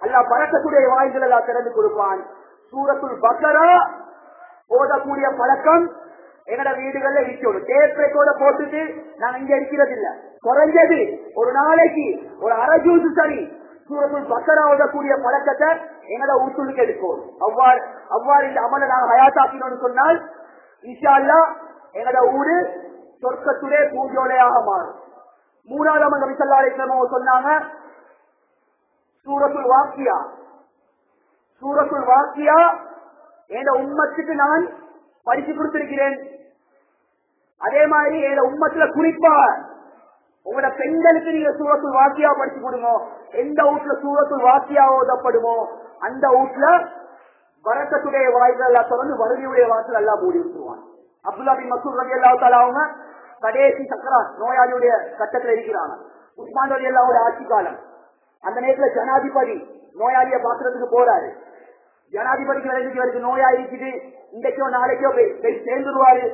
அல்லாஹ் பரக்கத்துடைய வாய்கள் எல்லாம் திறந்து கொடுப்பான். சூரத்துல் பக்கரா ஓதக்கூடிய பழக்கம் எங்கட வீடுகள்ல இருக்கணும். டேப் ரெக்கார்ட போட்டுட்டு நாங்க இங்க இருக்கிறது இல்ல. குறைஞ்சது ஒரு நாளைக்கு ஒரு அரை ஜூஸ் சரி சூரத்துல் பக்கரா ஓதக்கூடிய பழக்கத்தை எங்கட வீட்டுக்கு எடுக்கும். அவ்வாறு இந்த அமலை நாங்க ஹயாத்தாக்கினோம்னு சொன்னால் இன்ஷா அல்லாஹ் எங்கட ஊரு சொர்க்கத்துடைய பூஞ்சோலையாக மாறும். மூணாவது அமல் நபி ஸல்லல்லாஹு அலைஹி வஸல்லம் சொன்னாங்க, சூரத்துல் வாக்கியா. சூரத்துல் வாக்கியா எங்க உம்மத்துக்கு நான் படிச்சு கொடுத்திருக்கிறேன். அதே மாதிரி எங்க உம்மத்துல குறிப்பா உங்களோட பெண்களுக்கு நீங்க சூரத்துல் வாக்கியா படிச்சு கொடுங்க. எந்த வீட்டுல சூரத்துல் வாக்கியா ஓதப்படுமோ அந்த வீட்டுல பரக்கத்துடைய வாய்கள் எல்லாம் தொடர்ந்து வறுமையுடைய வாசல் எல்லாம் மூடி விட்டுருவான். அப்துல்லா பின் மஸ்ஊத் ரலியல்லாஹு தஆலா அவங்க கடைசி சக்கராத் நோயாளியுடைய கட்டத்தில் இருக்கிறாங்க. உஸ்மான் ரலியல்லாஹு ஆட்சி காலம். அந்த நேரத்தில் ஜனாதிபதி நோயாளியை பாக்குறதுக்கு போறாரு. ஜனாதிபதிக்கு இவருக்கு நோயா இருக்குது, இன்றைக்கோ நாளைக்கோ போய் சேர்ந்துருவாரு.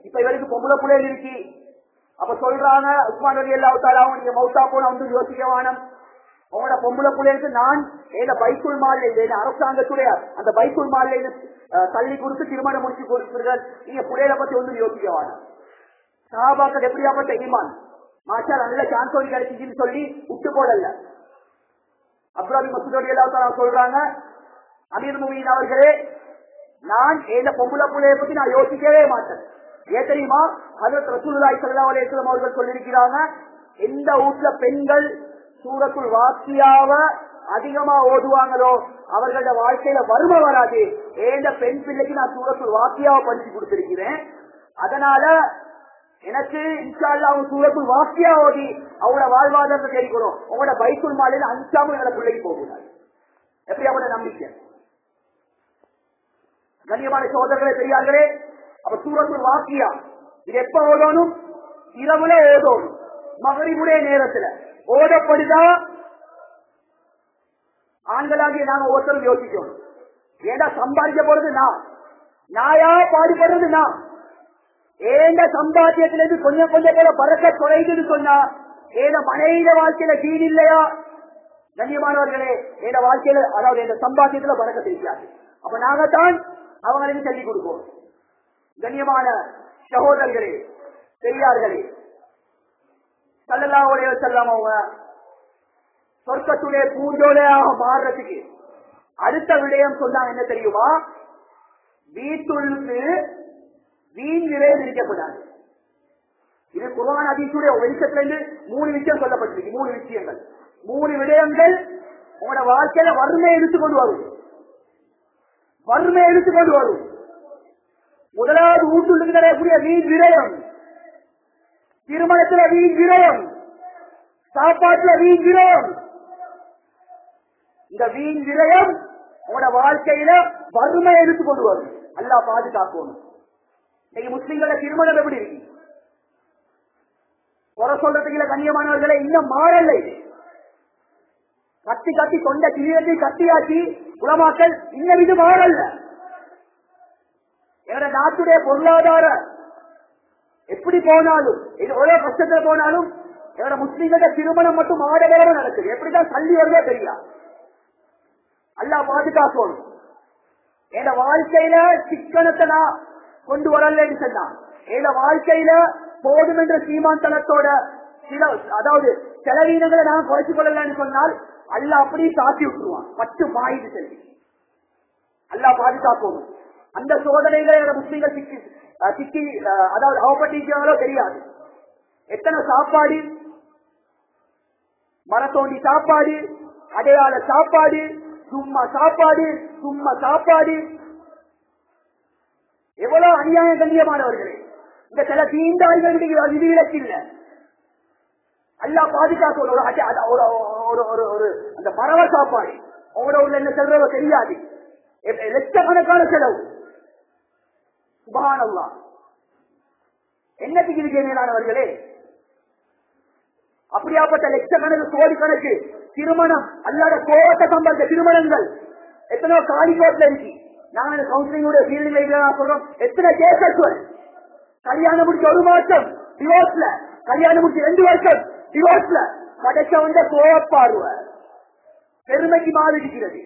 இப்ப இவருக்கு பொம்பளை புள்ளைகள் இருக்கு. அப்ப சொல்றாங்க உஸ்மான் ரலியல்லாஹு தஆலா நீங்க மௌத்தா போன வந்து யோசிக்க வேணும். உங்களோட பொம்பளை பிள்ளைகளுக்கு நான் ஏத பைத்துல் மால்ல அரசாங்கத்துடைய அந்த பைத்துல் மால்ல தள்ளி கொடுத்து திருமணம் முடிச்சு கொடுத்துருங்கள். நீங்க பிள்ளைகளை பத்தி ஒன்றும் யோசிக்க வேணும். சஹாபாக்கள் எப்படியாப்பட்ட ஈமான், மாஷா நல்ல சான்ஸ் கிடைச்சின்னு சொல்லி விட்டு போடல. அப்துல்லா பின் மஸ்ஊத் ரலியல்லாஹு தஆலா சொல்றாங்க, அமீர் முஃமினீன் அவர்களே, நான் ஏத பொம்பளை பிள்ளையை பத்தி நான் யோசிக்கவே மாட்டேன். ஏன் தெரியுமா? ஹஜ்ரத் ரசூலுல்லாஹி ஸல்லல்லாஹு அலைஹி வஸல்லம் அவர்கள் சொல்லியிருக்கிறாங்க, எந்த வீட்டுல பெண்கள் சூரத்துல் வாக்கியாவ அதிகமா ஓதுவாங்களோ அவர்களோட வாழ்க்கையில வறுமை வராது. ஏண்ட பெண் பிள்ளைக்கு நான் சூரத்துல் வாக்கியாவை படிச்சு கொடுத்திருக்கிறேன். அதனால எனக்கு இன்ஷா அல்லாஹ் அவங்க சூரத்துல் வாக்கியா ஓதி அவங்களோட வாழ்வாதாரத்தை தெரிவிக்கணும். உங்களோட பைத்துல் மாலையில அஞ்சாம எங்களோட பிள்ளைக்கு போகக்கூடாது. எப்படி அவங்களோட நம்பிக்கை? கண்ணியமான சோதர்களே பெரியார்களே, அப்ப சூரத்துல் வாக்கியா இது எப்ப ஓதணும்? இரவுல ஓதணும். மகரிபுடைய நேரத்துல ஓதப்படுதா? ஆண்களாகிய நாங்க ஒருத்தரும் யோசிக்கணும். ஏண்டா சம்பாதிக்க போறது நாயா பாடுபடுறது நான். ஏண்ட சம்பாத்தியத்திலிருந்து கொஞ்சம் கொஞ்சம் போல பறக்க குறைதுன்னு சொன்னா ஏத மனைவிட வாழ்க்கையில தீன் இல்லையா? கண்ணியமானவர்களே, என் வாழ்க்கையில அதாவது இந்த சம்பாத்தியத்துல பறக்க தெரியாது. அப்ப நாங்கத்தான் அவங்களுக்கு சொல்லிக் கொடுப்போம். கண்ணியமான சகோதரர்களே பெரியார்களே, ஸல்லல்லாஹு அலைஹி வஸல்லம் அவங்க சொர்க்கத்துடைய பூஞ்சோலையாக மாறுறதுக்கு அடுத்த விடயம் சொன்னாங்க. என்ன தெரியுமா? வீட்டுக்கு வீண் விரயம் இருக்கப்படாது. இது குர்ஆன் ஹதீஸுடைய வெளிச்சத்துல இருந்து 3 விஷயம் சொல்லப்பட்டிருக்கு. 3 விஷயங்கள், 3 விடயங்கள் உங்களோட வாழ்க்கையில வறுமையை எடுத்துக்கொண்டு வரும். வறுமையை எடுத்துக்கொண்டு வரும். முதலாவது வீட்டுக்கு கிடையக்கூடிய வீண் விரயம், திருமணத்துல வீண் விரயம், சாப்பாட்டுல வீண் விரயம். இந்த வீண் விரயம் உங்களோட வாழ்க்கையில வறுமையை எடுத்துக்கொண்டு வரும். அல்லாஹ் பாதுகாக்கணும். இன்னைக்கு முஸ்லிம்கள திருமணம் எப்படி இருக்கு? குறை சொல்றதுக்கு கண்ணியமானவர்களை இன்னும் மாறல. கத்தி கத்தி கொண்ட கிளியத்தை கத்தியாச்சு உலமாக்கள் இன்னும் இது மாறல. எங்க நாட்டுடைய பொருளாதார எப்படி போனாலும், இது ஒரே கஷ்டத்துல போனாலும் எங்க முஸ்லிம்கள திருமணம் மட்டும் ஆடவரமா நடக்குது. எப்படிதான் தள்ளி வருதோ தெரியா. அல்லாஹ் பாதுகாக்கணும். என் வாழ்க்கையில சிக்கனத்தை நான் கொண்டு வரலன்னு சொன்னா, என் வாழ்க்கையில போதும் என்ற சீமாந்தனத்தோட சில அதாவது செலவீனங்களை நான் குறைச்சு கொள்ளலன்னு சொன்னால் அல்லாஹ் அப்படியே சாத்தி விட்டுருவான். பட்டு மாயிட்டு செல்வி. அல்லாஹ் பாதுகாக்கணும். அந்த சோதனைகளை முஸ்லிம்கள் சிக்கி அதாவது அவப்பட்டிருக்கிறாங்களோ தெரியாது. எத்தனை சாப்பாடு, மரத்தோண்டி சாப்பாடு, அடையாள சாப்பாடு, சும்மா சாப்பாடு, சும்மா சாப்பாடு, எவ்வளவு அநியாய கண்ணியமானவர்களே. இந்த சில தீண்டாய்களுடைய விதிவிலக்கு இல்ல. அல்லாஹ் பாதுகாக்க ஒரு அந்த மரவ சாப்பாடு உங்களோட உள்ள என்ன செல்றதோ தெரியாது. லட்சக்கணக்கான செலவு. சுப்ஹானல்லாஹ். என்னத்துக்கு இருக்க மேலானவர்களே? அப்படியாப்பட்ட லட்சக்கணக்கு கோடிக்கணக்கு திருமணம் அல்லாத கோட்டை சம்பந்த திருமணங்கள் எத்தனையோ காலிக்கோட்ல இருக்கு. நாங்க கவுன்சிலிங்கோட ஃபீல்டில் சொல்றோம். எத்தனை கேசஸ் கல்யாணம் முடிச்சு 1 மாசம் டிவோர்ஸ்ல, கல்யாணம் முடிச்சு 2 வருஷம் டிவோர்ஸ்ல கிடைச்ச வந்த கோவப்பார்வை பெருமைக்கு மாறிடுகிறது.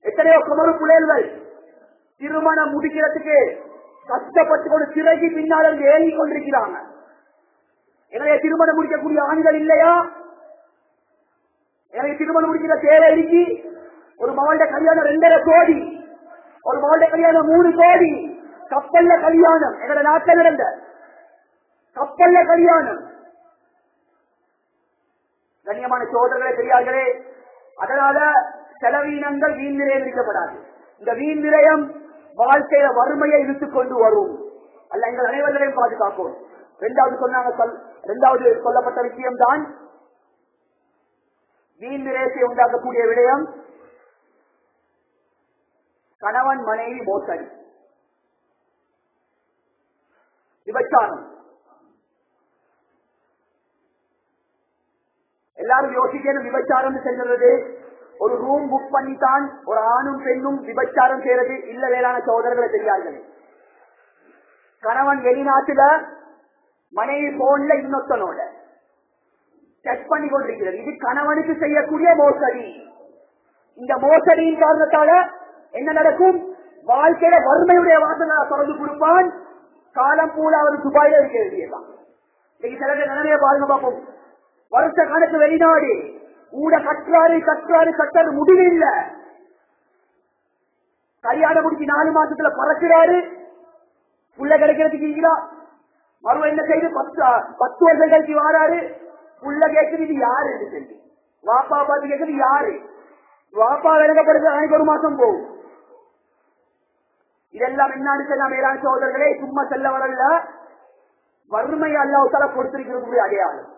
எத்தனையோ குமரு புலையல்கள் திருமணம் முடிக்கிறதுக்கு கஷ்டப்பட்டு கொண்டு சிறைக்கு பின்னால் ஏறி கொண்டிருக்கிறாங்க. எனவே திருமணம் முடிக்கக்கூடிய ஆண்கள் இல்லையா? எனக்கு திருமணம் முடிக்கிற தேவை இருக்கு. ஒரு மகள்ட கல்யாணம் 2.5 கோடி, ஒரு மகள்ட கல்யாணம் 3 கோடி. கப்பல்ல கல்யாணம் எங்களோட நாட்டில் நடந்த கப்பல்ல கல்யாணம். கண்ணியமான சோதரர்களே பெரியார்களே, அதனால செலவீனங்கள் வீண் விரயம் இருக்கப்படாது. இந்த வீண் விரயம் வாழ்க்கையில வறுமையை இழுத்துக் கொண்டு வரும். அல்ல, எங்கள் அனைவரையும் பாதுகாக்கும். இரண்டாவது சொல்லப்பட்ட விஷயம் தான் வீண் விரயத்தை உண்டாக்கக்கூடிய விடயம் கணவன் மனைவி மோசடி, விபச்சாரம். எல்லாரும் யோசிக்கணும், விபச்சாரம் செல்றது ஒரு ரூம் புக் பண்ணித்தான் ஒரு ஆணும் பெண்ணும் விபச்சாரம் செய்யறது இல்ல. வேளாண் சகோதரர்களை தெரியார்கள். கணவன் வெளிநாட்டுல மனைவி போன்ல இன்னொத்தனோட செக் பண்ணி கொண்டிருக்கிறது. இது கணவனுக்கு செய்யக்கூடிய மோசடி. இந்த மோசடியின் காரணத்தால என்ன நடக்கும்? வாழ்க்கையில வறுமையுடைய வாசனை தொடர்ந்து கொடுப்பான். காலம் பூரா அவர் துபாயில இருக்க வேண்டியதான். சில நிலைமையை பாருங்க பார்ப்போம். வருஷ கணக்கு வெளிநாடு ஊட கற்றாரு முடிவு இல்ல. கல்யாணம் முடிச்சு 4 மாசத்துல பறக்கிறாரு. புள்ள கிடைக்கிறதுக்கு மறுவ என்ன செய்து 10 வருஷம் கழிச்சு வாராரு. புள்ள கேட்குது இது யாரு என்று சொல்லி வாப்பா பார்த்து கேட்கறது யாரு? வாப்பா விளக்கப்படுது அன்னைக்கு ஒரு மாசம் போகும். இதெல்லாம் என்ன மேலான சோதர்களே, சும்மா செல்ல வரல, வறுமை அல்லாஹ்வுத்தாலா கொடுத்திருக்கிறது அடையாளம்.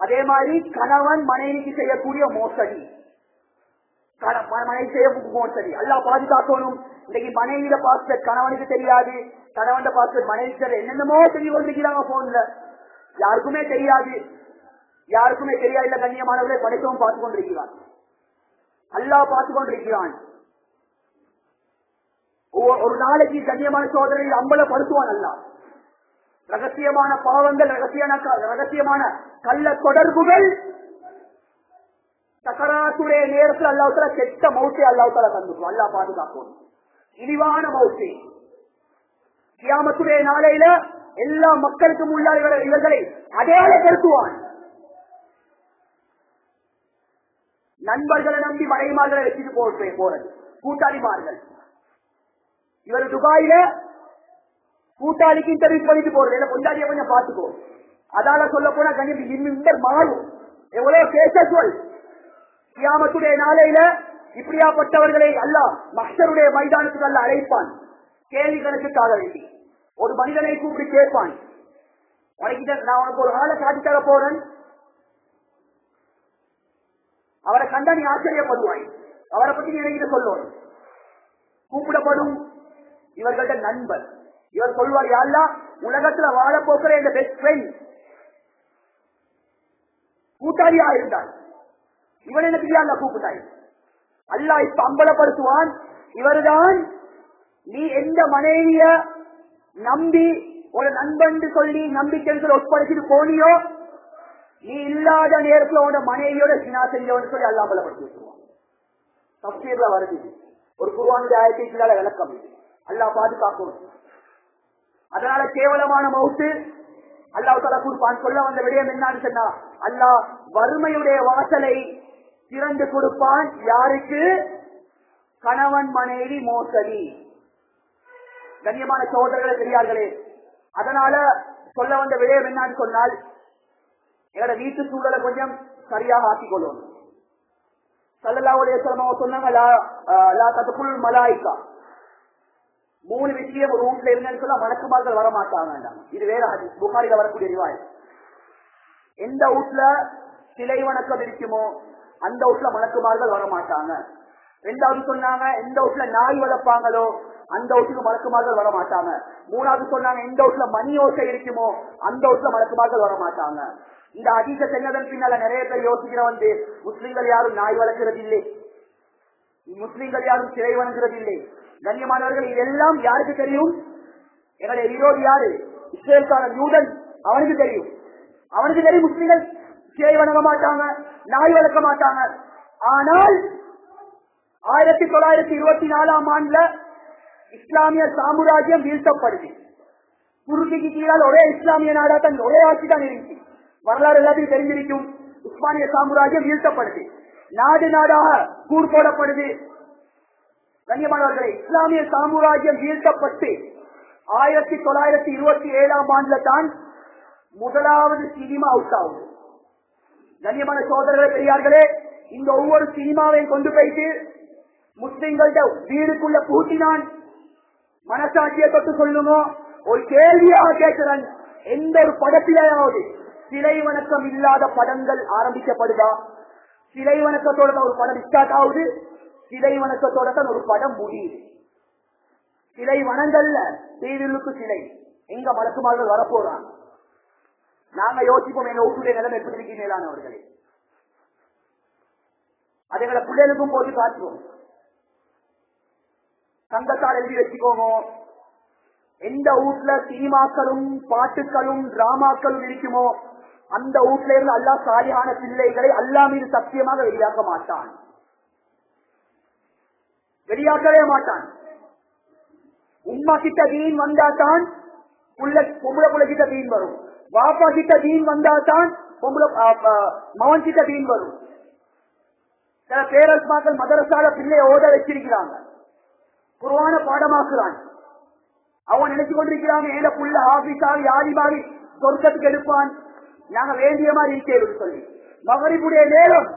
அதே மாதிரி கணவன் மனைவிக்கு செய்யக்கூடிய மோசடி, மனைவி செய்ய மோசடி அல்லாஹ் பாதுகாக்கணும். இன்னைக்கு மனைவியில பாஸ்வேர்ட் கணவனுக்கு தெரியாது, கணவன் பாஸ்வேர்ட் மனைவிக்கு என்னென்னமோ சொல்லி கொண்டிருக்கிறாங்க போன்ல, யாருக்குமே தெரியாது, யாருக்குமே தெரியாது. கண்ணியமானவர்களை படைக்கவும் பார்த்து கொண்டிருக்கிறான், அல்லாஹ் பார்த்து கொண்டிருக்கிறான். ஒரு நாளைக்கு கண்ணியமான சோதனையில் அம்பலப்படுத்துவான் அல்லாஹ். ரகசியமான பாவங்கள், ரகசியமான கள்ள தொடர்புகள், சக்கராத்துடைய நேரத்தில் அல்லாஹ்வுத்தாலா கெட்ட மௌத்தை அல்லாஹ்வுத்தாலா தந்துருவான். அல்லாஹ் பாதுகாக்கும். இழிவான மௌத்தை கியாமத்துடைய நாளையில எல்லா மக்களுக்கும் உள்ள இவர்களை அடையாளப்படுத்துவான். நண்பர்களை நம்பி மனைவிமார்களை வச்சுட்டு போறது, கூட்டாளிமார்கள். இவர் துபாயில கூட்டாளிக்கு இன்டர்வியூ பண்ணிட்டு போறது, கொண்டாடிய கொஞ்சம் பார்த்துக்கோ. அதால சொல்ல போனா கண்டிப்பா மாறும். எவ்வளவு பேச சொல். கியாமத்துடைய நாளையில இப்படியாப்பட்டவர்களை அல்லாஹ் மஹ்ஷருடைய மைதானத்துக்கு அல்லாஹ் அழைப்பான். கேள்வி கணக்குக்காக வேண்டி ஒரு மனிதனை கூப்பிட்டு கேட்பான், நான் உனக்கு ஒரு ஆளை காட்டித்தர போறேன், அவரை கண்டா நீ ஆச்சரியப்படுவாய், அவரை பத்தி நீ என்கிட்ட சொல்லணும். கூப்பிடப்படும் இவர்கள்ட்ட நண்பர். இவர் சொல்வார், யாரெல்லாம் உலகத்துல வாழ போக்குற இந்த பெஸ்ட் ஃப்ரெண்ட் கூட்டாளியா இருந்தார், இவன் எனக்கு யாருல கூப்பிட்டாய். அல்லாஹ் இப்ப அம்பலப்படுத்துவான், இவர்தான் நீ எந்த மனைவிய நம்பி ஒரு நண்பன் சொல்லி நம்பிக்கை ஒப்படைச்சிட்டு போனியோ, நீ இல்லாத நேரத்தில் உன்னோட மனைவியோட சினா செஞ்சவன் சொல்லி அல்லாஹ் அம்பலப்படுத்தி வச்சுருவான். தஃசீர்ல வருது, ஒரு குர்ஆனுடைய ஆயத்தினால விளக்கம் இது. அல்லாஹ் பாதுகாக்கணும். அதனால கேவலமான மௌத்து அல்லாஹ் தஆலா கொடுப்பான். சொல்ல வந்த விடயம் என்னன்னு சொன்னா, அல்லாஹ் வறுமையுடைய வாசலை திறந்து கொடுப்பான். யாருக்கு? கணவன் மனைவி மோசடி. கண்ணியமான சகோதரர்களே, பெரியார்களே, அதனால சொல்ல வந்த விடயம் என்னன்னு சொன்னால், எங்களோட வீட்டு சூழலை கொஞ்சம் சரியாக ஆக்கிக் கொள்ளணும். ஸல்லல்லாஹு அலைஹி வஸல்லம் சொன்னாங்க, லா ததுகுல் மலாயிகா, 3 விஷயம் ஒரு வீட்டுல இருந்தேன்னு சொன்னா மலக்குமார்கள் வர மாட்டாங்க. இது வேற ஹதீஸ், புகாரில வரக்கூடிய ரிவாயத். எந்த வீட்டுல சிலை வணக்கம் இருக்குமோ அந்த வீட்டுல மலக்குமார்கள் வர மாட்டாங்க. 2வது சொன்னாங்க, எந்த வீட்டுல நாய் வளர்ப்பாங்களோ அந்த வீட்டுக்கு மலக்குமார்கள் வர மாட்டாங்க. 3வது சொன்னாங்க, எந்த வீட்டுல மணி ஓசை இருக்குமோ அந்த வீட்டுல மலக்குமார்கள் வர மாட்டாங்க. இந்த ஹதீஸை சொன்னதன் பின்னால நிறைய பேர் யோசிக்கிற வந்து, முஸ்லிம்கள் யாரும் நாய் வளர்க்கிறது இல்லை, முஸ்லிம்கள் யாரும் சிலை வணங்குறது இல்லை. கண்ணியமானவர்கள், இதெல்லாம் யாருக்கு தெரியும்? எங்களுடைய விரோதி யாரு? இஸ்ரேல்காரன் யூதன். அவனுக்கு தெரியும், அவனுக்கு தெரியும் முஸ்லிம்கள் சிலை வணங்க மாட்டாங்க, நாய் வளர்க்க மாட்டாங்க. ஆனால் 1924ஆம் ஆண்டுல இஸ்லாமிய சாம்ராஜ்யம் வீழ்த்தப்படுது. துருக்கிக்கு கீழால் ஒரே இஸ்லாமிய நாடா தான், ஒரே ஆட்சி தான் இருந்துச்சு. வரலாறு எல்லாத்தையும் தெரிஞ்சிருக்கும். உஸ்மானிய சாம்ராஜ்யம் வீழ்த்தப்படுது, நாடு நாடாக கூர் போடப்படுது. கண்ணியமானவர்களை, இஸ்லாமிய சாம்ராஜ்யம் வீழ்த்தப்பட்டு 1927ஆம் ஆண்டுல தான் முதலாவது சினிமா அவுட் ஆகுது. கண்ணியமான சோதரர்களே, பெரியார்களே, இந்த ஒவ்வொரு சினிமாவையும் கொண்டு போயிட்டு முஸ்லிம்கள்ட்ட வீடுக்குள்ள பூட்டினான். மனசாட்சியை தொட்டு சொல்லுங்க, ஒரு கேள்வியாக கேட்கிறேன், எந்த ஒரு படத்திலேயாவது சிலை வணக்கம் இல்லாத படங்கள் ஆரம்பிக்கப்படுதா? சிலை வணக்கத்தோட ஒரு படம் ஸ்டார்ட் ஆகுது, சிலை வணக்கத்தோட தான் ஒரு படம் முடியுது. சிலை வணங்கல்ல, தீவிலுக்கு சிலை. எங்க மலக்குமார்கள் வரப்போறாங்க? நாங்க யோசிப்போம், எங்க வீட்டுடைய நிலைமை எப்படி இருக்கு மேலானவர்களே. அது எங்களை பிள்ளைகளுக்கும் போட்டு காட்டுவோம். சங்கத்தால் எழுதி வச்சுக்கோங்க, எந்த வீட்டுல சினிமாக்களும் பாட்டுக்களும் டிராமாக்களும் இருக்குமோ அந்த வீட்டுல இருந்து அல்லாஹ் சாலியான பிள்ளைகளை அல்லாஹ் மீது சத்தியமாக வெளியாக்க மாட்டான், வெளியாக்கவே மாட்டான். உம்மா கிட்ட தீன் வந்தாதான் பொம்பளை புள்ள கிட்ட தீன் வரும், பாப்பா கிட்ட தீன் வந்தாதான் மகன் கிட்ட தீன் வரும். சில பேரண்ட்ஸ் மக்கள் மதரசால பிள்ளைய ஓத வச்சிருக்கிறாங்க, குர்ஆன பாடமாக்குறான். அவன் நினைச்சு கொண்டிருக்கிறாங்க, ஏன புள்ள ஆபீஸாவி ஆதிபாவி சொர்க்கத்துக்கு எடுப்பான், நாங்க வேண்டிய மாதிரி இருக்கேன் சொல்லி. மகரிபுடைய நேரம்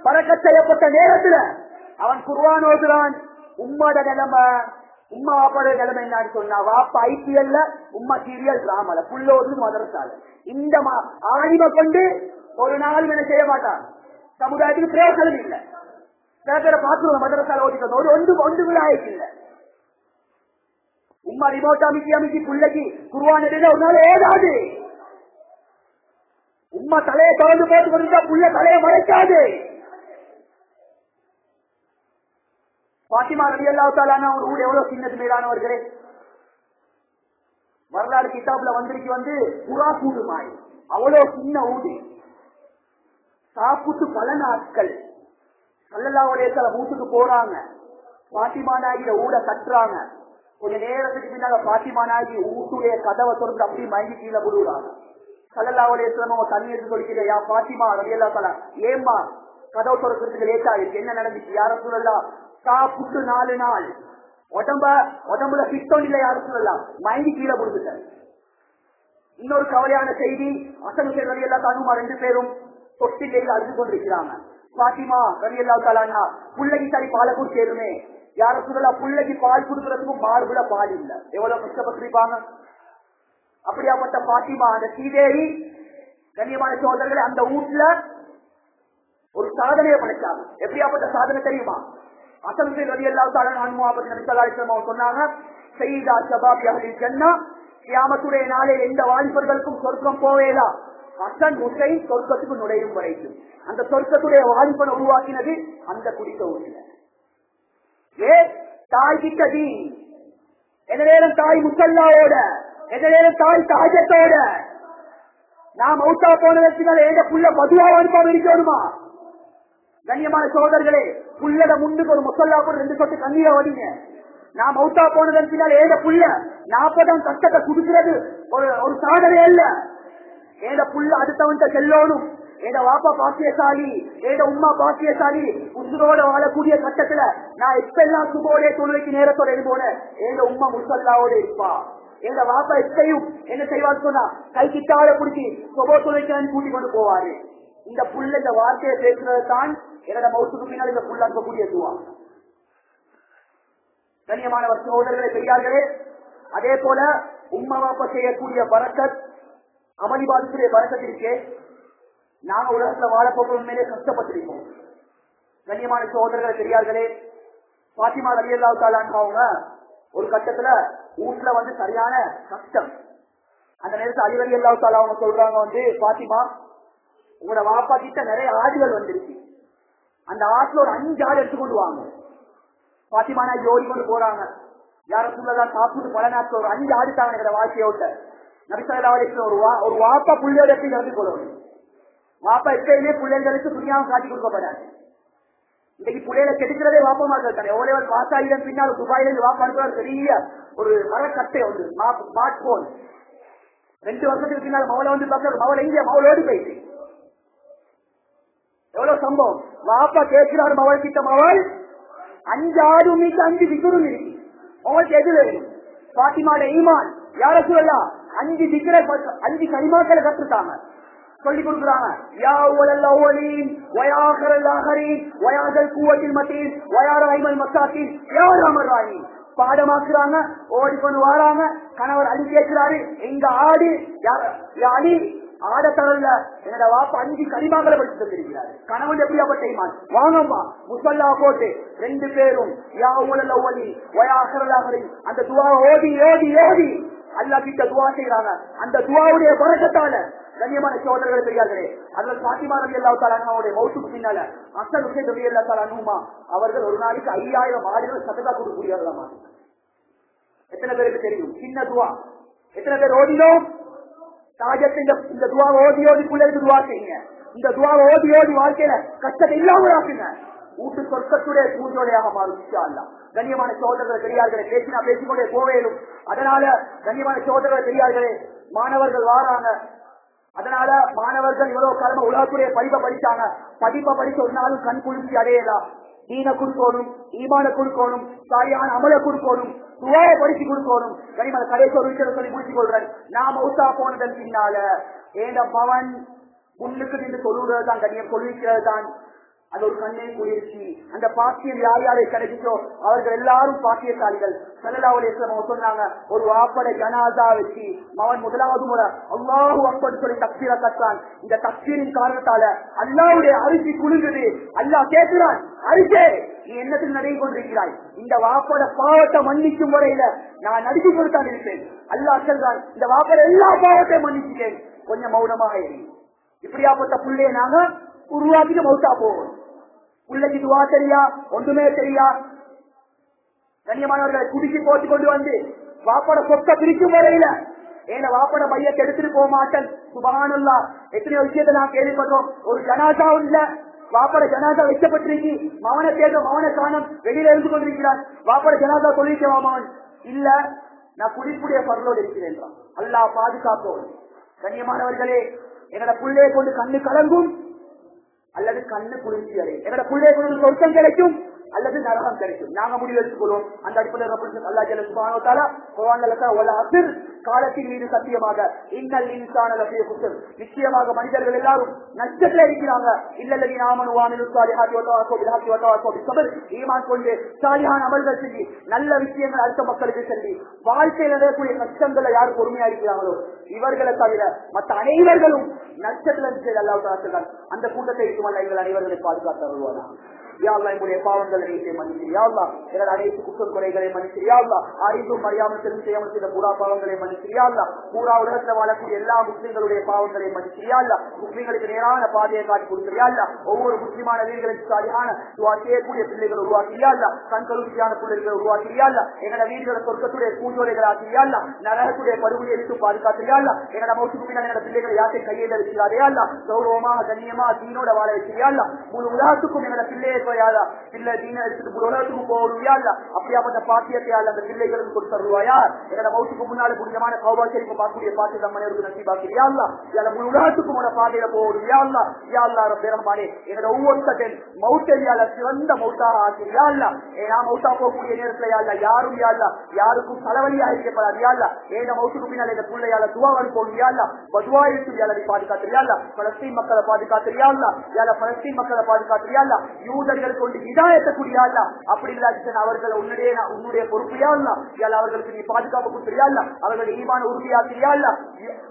பறக்கச் செய்யப்பட்ட நேரத்துல அவன் குர்ஆன் ஓதுறான். உம்மாட நிலைமை, உம்மா வாப்பாட நிலைமை என்னன்னு சொன்னா, வாப்பா ஐபிஎல்ல, உம்மா சீரியல் டிராமால, புள்ளோது மதரசால. இந்த ஆணிமை கொண்டு ஒரு நாள் என்ன செய்ய மாட்டான், சமுதாயத்துக்கு பிரயோசனம் இல்லை. பேர பாத்துருவோம் மதரசால ஓடிக்கணும், ஒரு ஒன்று கூட ஆயிடுச்சு இல்ல. உம்மா ரிமோட் அமைக்கி பிள்ளைக்கு குர்ஆன் ஒரு நாள் ஏதாது. உம்மா தலையை தொடர்ந்து போட்டு கொண்டிருந்தா புள்ள தலையை மறைக்காது. பாத்திமா ரலியல்லாஹு தஆலா ஒரு ஊர் எவ்வளவு சின்னது மேலானவர்களே. வரலாறு கிதாப்ல வந்து புறா கூடு மாய் அவ்வளவு சின்ன ஊடு. சாப்பிட்டு பல நாட்கள் ஸல்லல்லாஹு அலைஹி வஸல்லம் வீட்டுக்கு போறாங்க. பாத்திமா நாயகிய ஊட கட்டுறாங்க. கொஞ்ச நேரத்துக்கு பின்னால பாத்திமா நாயகி வீட்டுடைய கதவை திறந்து அப்படி மயங்கி கீழே விடுறாங்க. ஸல்லல்லாஹு அலைஹி வஸல்லம் தண்ணி எடுத்து சொல்லிக்கிற, யா பாத்திமா ரலியல்லாஹு தஆலா, ஏம்மா கதவு திறக்கிறதுக்கு லேட் ஆயிடுச்சு, என்ன நடந்துச்சு? யா ரசூலல்லாஹ், சாப்பிட்டு 4 நாள் உடம்புல பித்தம் இல்லை, யாரும் சொல்லலாம், மயங்கி கீழே கொடுத்துட்டேன். இன்னொரு கவலையான செய்தி, அசன் ரலியல்லாஹு தஆலா 2 பேரும் தொட்டிலையில் அழுது கொண்டிருக்கிறாங்க. பாத்திமா ரலியல்லாஹு தஆலா, புள்ளைக்கு சரி பாலை கூட சேருமே, யாரும் சொல்லலாம், புள்ளைக்கு பால் கொடுக்கறதுக்கும் மார்புல பால் இல்லை, எவ்வளவு கஷ்டப்பட்டிருப்பாங்க. அப்படியாப்பட்ட பாத்திமா அந்த சீதேவி கண்ணியமான சோதரர்களை அந்த வீட்டுல ஒரு சாதனையை படைச்சாங்க. எப்படியாப்பட்ட சாதனை தெரியுமா? அசன் ரலியல்லாஹு தஆலா அன்ஹு சொன்னாங்க, சய்யிதா ஷபாபி அஹ்லில் ஜன்னah, கியாமத்துடைய நாளில் எந்த வாலிபர்களுக்கும் சொர்க்கம் போவேதா, ஹசன் ஹுசைன் சொர்க்கத்துக்கு நுழையும் வரைக்கும். அந்த சொர்க்கத்துடைய வாலிபனை உருவாக்கினது அந்த குடித்த ஊரில். தாய் கிட்ட தீன், எந்த நேரம் தாய் முசல்லாவோட, எந்த நேரம் தாய் தாஜத்தோட. நான் மௌத்தா போனதற்கால எந்த புள்ள மதுவா அனுப்பாம இருக்கணுமா? கண்ணியமான சோதர்களே, புள்ளட முன்னுக்கு ஒரு முசல்லா கூட 2 சொட்டு கண்ணீரை வடிங்க. நான் மௌத்தா போனதற்கால ஏத புள்ள 40 கஷ்டத்தை குடுக்கிறது ஒரு சாதனை அல்ல. ஏத புள்ள அடுத்தவன்ட்ட செல்லோனும், ஏத வாப்பா பாக்கியசாலி, ஏத உம்மா பாக்கியசாலி, உசுரோட வாழக்கூடிய கட்டத்துல நான் எப்பெல்லாம் சுபோடைய தொழுகைக்கு நேரத்தோட எழுபோனேன், ஏத உம்மா முசல்லாவோட இருப்பா. எங்க வாப்பா எப்பையும் என்ன செய்வார் சொன்னா, கை கிட்டாவோட குடிச்சு சுபோ தொழுகைக்கு கூட்டி கொண்டு போவாரு. இந்த புள்ள இந்த வார்த்தையை பேசுறது தான் என்னோட மௌத்துக்கு பின்னால் இந்த புள்ள அனுப்பக்கூடிய துவா. கண்ணியமானவர் சகோதரர்களை பெரியார்களே, அதே போல உம்மா வாப்பா செய்யக்கூடிய பரக்கத், அமளிபாதத்துடைய பரக்கத் இருக்கே, நாங்க உலகத்துல வாழப்போக்கு உண்மையிலே கஷ்டப்பட்டிருக்கோம். கண்ணியமான சகோதரர்களை பெரியார்களே, பாத்திமா ரலியல்லாஹு தஆலா அவங்க ஒரு கட்டத்துல வீட்டுல சரியான கஷ்டம். அந்த நேரத்தில் அலி ரலியல்லாஹு தஆலா அவங்க சொல்றாங்க, பாத்திமா உங்களோட வாப்பா கிட்ட நிறைய ஆடுகள் வந்துருச்சு, அந்த ஆட்டுல ஒரு 5 ஆடு எடுத்துக்கொண்டு வாங்க. பாத்திமா நான் ஓடி கொண்டு போறாங்க. யார சொல்லலாம், சாப்பிட்டு பல நாட்கள் ஒரு 5 ஆடு தாங்க எங்க வாழ்க்கையோட்ட. நபி ஸல்லல்லாஹு அலைஹி வஸல்லம் ஒரு வாப்பா புள்ளையோட எப்படி நடந்து கொள்ளணும்? வாப்பா எப்பயுமே பிள்ளைகளுக்கு துணியாவும் காட்டி கொடுக்கப்படாது. இன்னைக்கு பிள்ளைகளை கெடுக்கிறதே வாப்பா மாதிரி. எவ்வளவு பாசாயிரம் பின்னால் துபாயில இருந்து வாப்பா அனுப்புற பெரிய ஒரு மரக்கட்டை வந்து ஸ்மார்ட் போன். 2 வருஷத்துக்கு பின்னால் மவளை பார்க்க, மவளை இந்தியா மவளோடு போயிட்டு எவ்வளவு சம்பவம். வாப்பா கேட்கிறார் மவள் கிட்ட, மவள் 5 ஆடு மீது 5 விகுரும் இருக்கு, அவங்களுக்கு எது வேணும்? பாத்திமாட ஈமான், யார சொல்லலாம், 5 திக்ர 5 கலிமாக்களை கற்றுட்டாங்க, சொல்லி கொடுக்குறாங்க. யா உலல் அவ்வலீன் வயாஹிரல் ஆஹிரீன் வயாதல் குவத்தில் மதீன் வயாரஹிமல் மசாகீன் யா ரஹ்மர் ரஹீம் பாடமாக்குறாங்க. ஓடிக்கொண்டு வராங்க. கணவர் அலி கேட்கிறாரு, எங்க ஆடு அலி ஆட தரல, என்னோட வாப்பா 5 கலிமாக்களை படித்து தந்திருக்கிறாரு. கணவன் எப்படியாப்பட்ட ஈமான்? வாங்கம்மா முசல்லா போட்டு 2 பேரும் யா உலல் அவ்வலீன் வயாஹிரல் ஆஹிரீன் அந்த துஆவை ஓதி ஓதி ஓதி அல்லாஹ் கிட்ட துஆ செய்றாங்க. அந்த துஆவுடைய பரக்கத்தால கண்ணியமான சகோதரர்களை பெரியார்களே, அதில் பாத்திமா ரலியல்லாஹு தஆலா அன்ஹாவுடைய மௌத்துக்கு பின்னால ஹசன் ஹுசைன் ரலியல்லாஹு தஆலா அன்ஹுமா அவர்கள் ஒரு நாளைக்கு 5000 ஆடுகள் சதகா கொடுக்கக்கூடியவர்களாமா. எத்தனை பேருக்கு தெரியும்? சின்ன துவா. எத்தனை பேர் ஓதினோம்? தாஜத்தின் இந்த துவா ஓதி ஓதி பிள்ளைகளுக்கு துவா செய்யுங்க. இந்த துவா ஓதி ஓதி வாழ்க்கையில கஷ்டத்தை இல்லாமல் ஆக்குங்க. வீட்டு சொர்க்கத்துடைய பூஜோடையாக மாறும் இன்ஷா அல்லாஹ். கண்ணியமான சகோதரர்களை பெரியார்களை பேசினா பேசிக்கொண்டே போவேலும். அதனால கண்ணியமான சகோதரர்களை பெரியார்களே, மாணவர்கள் வாராங்க. அதனால மாணவர்கள் இவ்வளவு காலமா உலகத்துடைய படிப்பை படிச்சாங்க. படிப்பை படிச்ச ஒரு நாளும் கண் குளிர்ச்சி அடையலாம். தீன கொடுக்கணும், ஈமான கொடுக்கணும், சரியான அமல கொடுக்கணும், துவாவை படிச்சு கொடுக்கணும். கனிமலை கடைசி ஒரு விஷயத்தை சொல்லி முடிச்சு கொள்றேன். நான் மௌத்தா போனதன் பின்னால ஏண்ட மவன் முன்னுக்கு நின்று சொல்லுறது தான் கண்ணியம், சொல்லிக்கிறது தான் அது ஒரு கண்ணை குளிர்ச்சி. அந்த பாக்கியம் யார் யாரை கிடைச்சோ அவர்கள் எல்லாரும் பாக்கியசாலிகள். ஸல்லல்லாஹு அலைஹி வஸல்லம் சொன்னாங்க, ஒரு வாப்பட ஜனாசா வச்சு அவன் முதலாவது முறை அல்லாஹு அக்பர் சொல்லி தக்பீர கட்டான். இந்த தக்பீரின் காரணத்தால அல்லாஹ்வுடைய அரிசி குலுங்குது. அல்லாஹ் கேட்கிறான், அரிசே நீ என்னத்தில் நடை கொண்டிருக்கிறாய்? இந்த வாப்பட பாவத்தை மன்னிக்கும் முறையில நான் நடிச்சு கொடுத்தான் இருப்பேன். அல்லாஹ் சொல்றான், இந்த வாப்பட எல்லா பாவத்தையும் மன்னிச்சுட்டேன், கொஞ்சம் மௌனமாக இரு. இப்படியாப்பட்ட புள்ளைய நாங்க உருவாக்கிட்டு மௌத்தா போவோம். பிள்ளைக்கு துவா தெரியா, ஒன்றுமே தெரியா. கண்ணியமானவர்களை குடிச்சு போட்டு கொண்டு வந்து வாப்பட சொத்த பிரிக்கும் வரையில ஏன வாப்பட பையத்தை எடுத்துட்டு போக மாட்டேன். சுபஹானல்லாஹ், எத்தனையோ விஷயத்தை நான் கேள்விப்பட்டோம். ஒரு ஜனாசாவும் இல்ல, வாப்பட ஜனாசா வைக்கப்பட்டிருக்கு, மவனை தேட மவனை காணம், வெளியில இருந்து கொண்டிருக்கிறான். வாப்பட ஜனாசா சொல்லிக்கவா மவன் இல்ல, நான் குடிப்புடைய பரலோடு இருக்கிறேன். அல்லாஹ் பாதுகாப்போம். கண்ணியமானவர்களே, என்னோட பிள்ளையை கொண்டு கண்ணு கலங்கும் அல்லது கண்ணு குளிர்ச்சி அடையும். என்னோட பிள்ளையை கொண்டு சொர்க்கம் கிடைக்கும் அல்லது நரகம் கிடைக்கும். நாங்க முடிவெடுத்துக் கொள்வோம். அந்த அடிப்படையில் அல்லாஹ் ஜல்ல சுப்ஹானஹு வ தஆலா குர்ஆன்ல வல அஸ்ர், காலத்தின் மீது சத்தியமாக, இன்னல் இன்சான லஃபீ குஸ்ர், நிச்சயமாக மனிதர்கள் எல்லாரும் நஷ்டத்தில் இருக்கிறாங்க. இல்லல்லதீன ஆமனு வ அமிலுஸ் ஸாலிஹாத்தி வ தவாஸவ் பில் ஹக்கி வ தவாஸவ் பிஸ் ஸப்ர், ஈமான் கொண்டு சாலிஹான அமல்கள் செஞ்சு நல்ல விஷயங்கள் அடுத்த மக்களுக்கு சொல்லி வாழ்க்கையில் நடக்கக்கூடிய கஷ்டங்களை யார் பொறுமையா இருக்கிறாங்களோ இவர்களை தவிர மற்ற அனைவர்களும் நஷ்டத்தில் அல்லாஹ் தஆலா சொல்றார். அந்த கூட்டத்தை இருக்குமல்ல எங்கள் அனைவர்களை பாதுகாத்து அருள்வானா. யா அல்லாஹ் என்னுடைய பாவங்களை மன்னிச்சு, யா அல்லாஹ் எனது அனைத்து குற்றம் குறைகளை மன்னிச்சு, யா அல்லாஹ் அறிந்தும் அறியாமல் தெரிந்து செய்யாமல் செய்த பூரா பாவங்களை மன்னிச்சு, யா அல்லாஹ் பூரா உலகத்தில் வாழக்கூடிய எல்லா முஸ்லிம்களுடைய பாவங்களை மன்னிச்சு, யா அல்லாஹ் முஸ்லிம்களுக்கு நேரான பாதையை காட்டி கொடுத்து, யா அல்லாஹ் ஒவ்வொரு முஸ்லிமான வீடுகளுக்கு சாலியான துஆ செய்யக்கூடிய பிள்ளைகள் உருவாக்கி, யா அல்லாஹ் கண்களுச்சியான பிள்ளைகளை உருவாக்கி, யா அல்லாஹ் எங்களோட வீடுகளை சொர்க்கத்துடைய பூஞ்சோலைகள் ஆக்கி, யா அல்லாஹ் நரகத்துடைய படுகொலை எடுத்து பாதுகாத்து, யா அல்லாஹ் எங்களோட மௌத்துக்கு பின்னால் எங்களோட பிள்ளைகளை யாரை கையில் இருக்கிறாரே, யா அல்லாஹ் கௌரவமாக கண்ணியமா தீனோட வாழ வச்சு, யா அல்லாஹ் முழு உலகத்துக்கும் எங்களோட பிள்ளையை பிள்ளை தீன எடுத்துட்டு உலகத்துக்கும் போடுவியா இல்ல, அப்படியாப்பட்ட பாக்கியத்தை அந்த பிள்ளைகளுக்கு கொடுத்துருவாயா. எங்களோட மௌத்துக்கு முன்னாடி புனிதமான கௌபாச்சரிப்பு பார்க்கக்கூடிய பாக்கிய நம்மளுக்கு நசீபாக்கிறியா இல்ல, முழு உலகத்துக்கும் உன பாதையில போடுவியா இல்ல. யா அல்லாஹ் ரப்பே ரஹ்மானே, எங்களோட ஒவ்வொருத்தன் மௌத்தையால சிறந்த மௌத்தாக ஆக்கிறியா இல்ல. ஏன்னா மௌத்தா போகக்கூடிய நேரத்துல யா இல்ல யாரும் யா இல்ல யாருக்கும் தலைவலியா இருக்கப்படாது யா இல்ல. ஏன்னா மௌத்துக்கு பின்னால் இந்த பிள்ளையால துவாவல் போடுவியா இல்ல, பதுவா இருக்கு யாரை பாதுகாத்திரியா இல்ல, பலஸ்தீன் மக்களை பாதுகாத்திரியா இல்ல, யார பலஸ்தீன் மக்களை பாதுகாத்திரியா இல்ல, யூதர்கள் கொண்டு இதாயத்தை கூடியா இல்ல, அப்படி இல்லாத அவர்கள் உன்னுடைய பொறுப்பையா இல்ல, அவர்களுக்கு நீ பாதுகாப்பு கொடுத்தியா இல்ல, அவர்களுடைய ஈமான உறுதியாக்கிறியா இல்ல,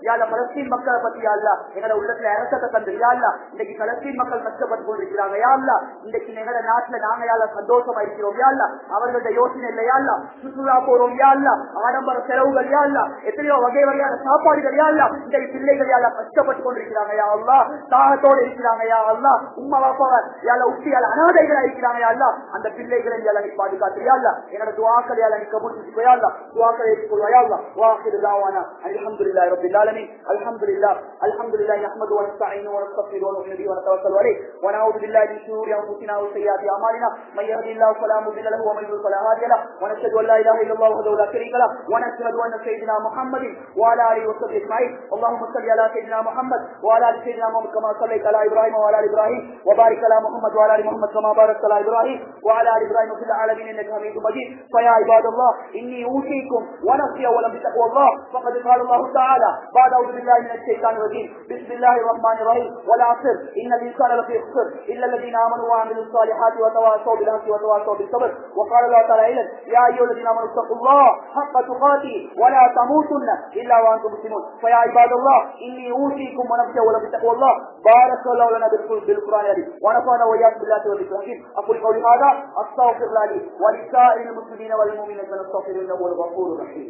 யார பலஸ்தீன் மக்களை பத்தியா இல்ல, எங்களோட உள்ளத்துல அரசத்தை தந்திரியா இல்ல. இன்னைக்கு பலஸ்தீன் மக்கள் கஷ்டப்பட்டு கொண்டிருக்கிறாங்க யா இல்ல, இன்னைக்கு எங்களோட நாட்டுல நாங்க யார சந்தோஷமா இருக்கிறோம் யா இல்ல, அவர்களுடைய யோசனை இல்லையா இல்ல, சுற்றுலா போறோம் யா இல்ல, ஆடம்பர செலவுகள் யா இல்ல, எத்தனையோ வகை வகையான சாப்பாடுகள் யா இல்ல, இந்த பிள்ளைகள் யார கஷ்டப்பட்டு கொண்டிருக்கிறாங்க யா அல்லா, தாகத்தோடு இருக்கிறாங்க யா அல்லா, உம்மா பாப்பாவை யார உத்தியால அனாதைகளா இருக்கிறாங்க யா அல்லா, அந்த பிள்ளைகளை யார நீ பாதுகாத்தியா இல்ல, என்னோட துஆக்களை யார நீ கபூல் செஞ்சுக்கோயா அல்லா, துஆக்களை ஏற்றுக்கொள்வாயா அல்லா. வாஹிரு தாவானா அல்ஹம்துலில்லாஹி ரப்பில் ஆலமீன். அல்ஹம்துலில்லாஹி நஹ்மது வ நஸ்தஈனு வ நஸ்தக்ஃபிரு வ நுஹ்மது வ நதவக்கலு அலைஹி வ நஊது பில்லாஹி மின் ஷுரூரி அன்ஃபுஸினா வ ஸய்யிஆத்தி அமாலினா மை யஹ்தில்லாஹு ஃபலா முضل லஹு வ மை யுضلل ஃபலா ஹாதிய லஹு வ நஷ்ஹது அன் லா இலாஹா இல்லல்லாஹு வஹ்தஹு லா ஷரீக லஹு வ நஷ்ஹது அன்ன ஸய்யிதனா முஹம்மதின் வ அலா ஆலிஹி வ ஸஹ்பிஹி அஜ்மஈன். அல்லாஹும்ம ஸல்லி அலா ஸய்யிதினா முஹம்மத் வ அலா ஆலி ஸய்யிதினா முஹம்மத் கமா ஸல்லைத அலா இப்ராஹீம் வ அலா ஆலி இப்ராஹீம் வ பாரிக் அலா முஹம்மத் வ அலா ஆலி முஹம்மத் கமா பாரக்த அலா இப்ராஹீம் வ அலா ஆலி இப்ராஹீம் ஃபில் ஆலமீன் இன்னக ஹமீதும் மஜீத். ஃபயா இபாதல்லாஹ் இன்னி ஊஸீக்கும் வ நஃப்ஸி அவ்வலம் பித்தக்வல்லாஹ் ஃபகத் قال الله تعالى بعد أعوذ بالله من الشيطان الرجيم بسم الله الرحمن الرحيم والعصر إن الإنسان لفي خسر إلا الذين آمنوا وعملوا الصالحات وتواصوا بالحق وتواصوا بالصبر. وقال الله تعالى يا أيها الذين آمنوا اتقوا الله حق تقاته ولا تموتن إلا وأنتم مسلمون. فيا عباد الله إني أوصيكم ونفسي أولا بتقوى الله. بارك الله لنا بالقرآن العظيم ونفعنا وإياكم بالله والذكر الحكيم. أقول قولي هذا أستغفر الله لي ولسائر المسلمين والمؤمنين فنستغفر إنه هو الغفور الرحيم.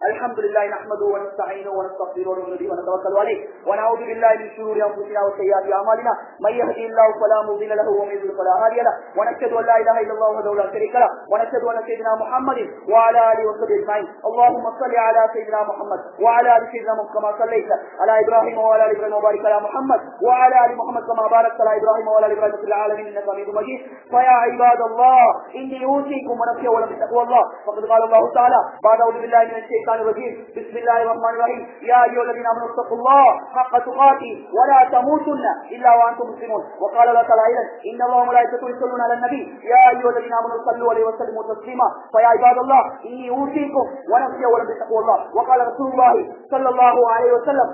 الحمد لله نحمده ونستعينه ونستغفره ونتوكل عليه ونعوذ بالله من شرور انفسنا وسيئات اعمالنا من يهده الله فلا مضل له ومن يضلل فلا هادي له ونشهد ان لا اله الا الله وحده لا شريك له ونشهد ان سيدنا محمد وعلى اله وصحبه اجمعين. اللهم صل على سيدنا محمد وعلى ال سيدنا محمد كما صليت على ابراهيم وعلى ال ابراهيم وبارك على محمد وعلى ال محمد كما باركت على ابراهيم وعلى ال ابراهيم في العالمين انك حميد مجيد. فيا عباد الله اني اوصيكم ونفسي ولم تقوى الله. فقد قال الله تعالى بعد اعوذ بالله من الشيطان الشيطان الرجيم. بسم الله الرحمن الرحيم. يا أيها الذين آمنوا اتقوا الله حق تقاته ولا تموتن إلا وأنتم مسلمون. وقال الله تعالى أيضا إن الله وملائكته يصلون على النبي يا أيها الذين آمنوا صلوا عليه وسلموا تسليما. فيا عباد الله إني أوصيكم ونفسي أولا بتقوى الله. وقال رسول الله صلى الله عليه وسلم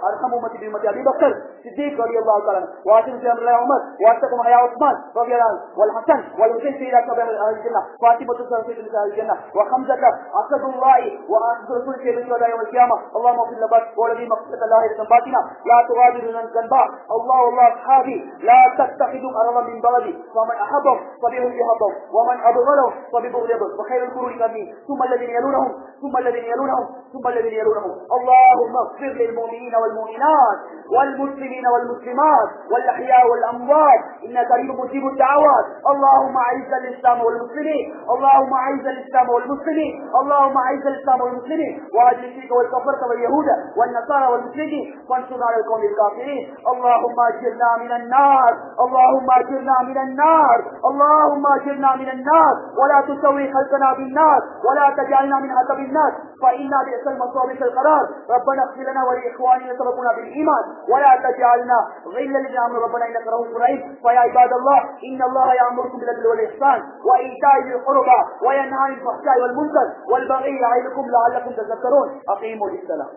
أرحم أمتي بأمتي أبي بكر الصديق رضي الله تعالى عنه وآتم في أمر الله عمر وأتقوا حياة عثمان رضي الله عنه والحسن والحسين في إلى أهل الجنة فاطمة سيدة نساء الجنة وخمسة أسد الله وأسد رسول سيد الشهداء يوم القيامة. اللهم اغفر لنا والذي مقصد الله ذنباتنا لا تغادر من ذنبا. الله أصحابي لا تتخذوا أرضا من بلدي فمن أحبهم فبهم يحبهم ومن أبغضهم فببغضهم وخير القرون قرني ثم الذين يلونهم ثم الذين يلونهم ثم الذين يلونهم. اللهم اغفر للمؤمنين والمؤمنات والمسلمين والمسلمات والأحياء والأموات إنك قريب مجيب الدعوات. اللهم أعز الإسلام والمسلمين اللهم أعز الإسلام والمسلمين اللهم أعز الإسلام والمسلمين وأذل الشرك والكفرة واليهود والنصارى والمشركين وانصرنا على القوم الكافرين. اللهم أجرنا من النار اللهم أجرنا من النار اللهم أجرنا من النار ولا تسوي خلقنا بالنار ولا تجعلنا من عذاب النار فإنا بئس المصير القرار. ربنا اغفر لنا ولإخواننا سبقونا بالإيمان ولا تجعلنا غلا للذين آمنوا ربنا إنك رؤوف رحيم. فيا عباد الله إن الله يأمركم بالعدل والإحسان وإيتاء ذي القربى وينهى عن الفحشاء والمنكر والبغي يعظكم لعلكم تذكرون. أقيموا الصلاة.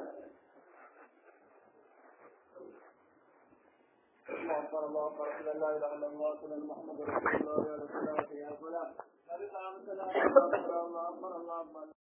الله أكبر لا إله إلا الله محمد رسول الله.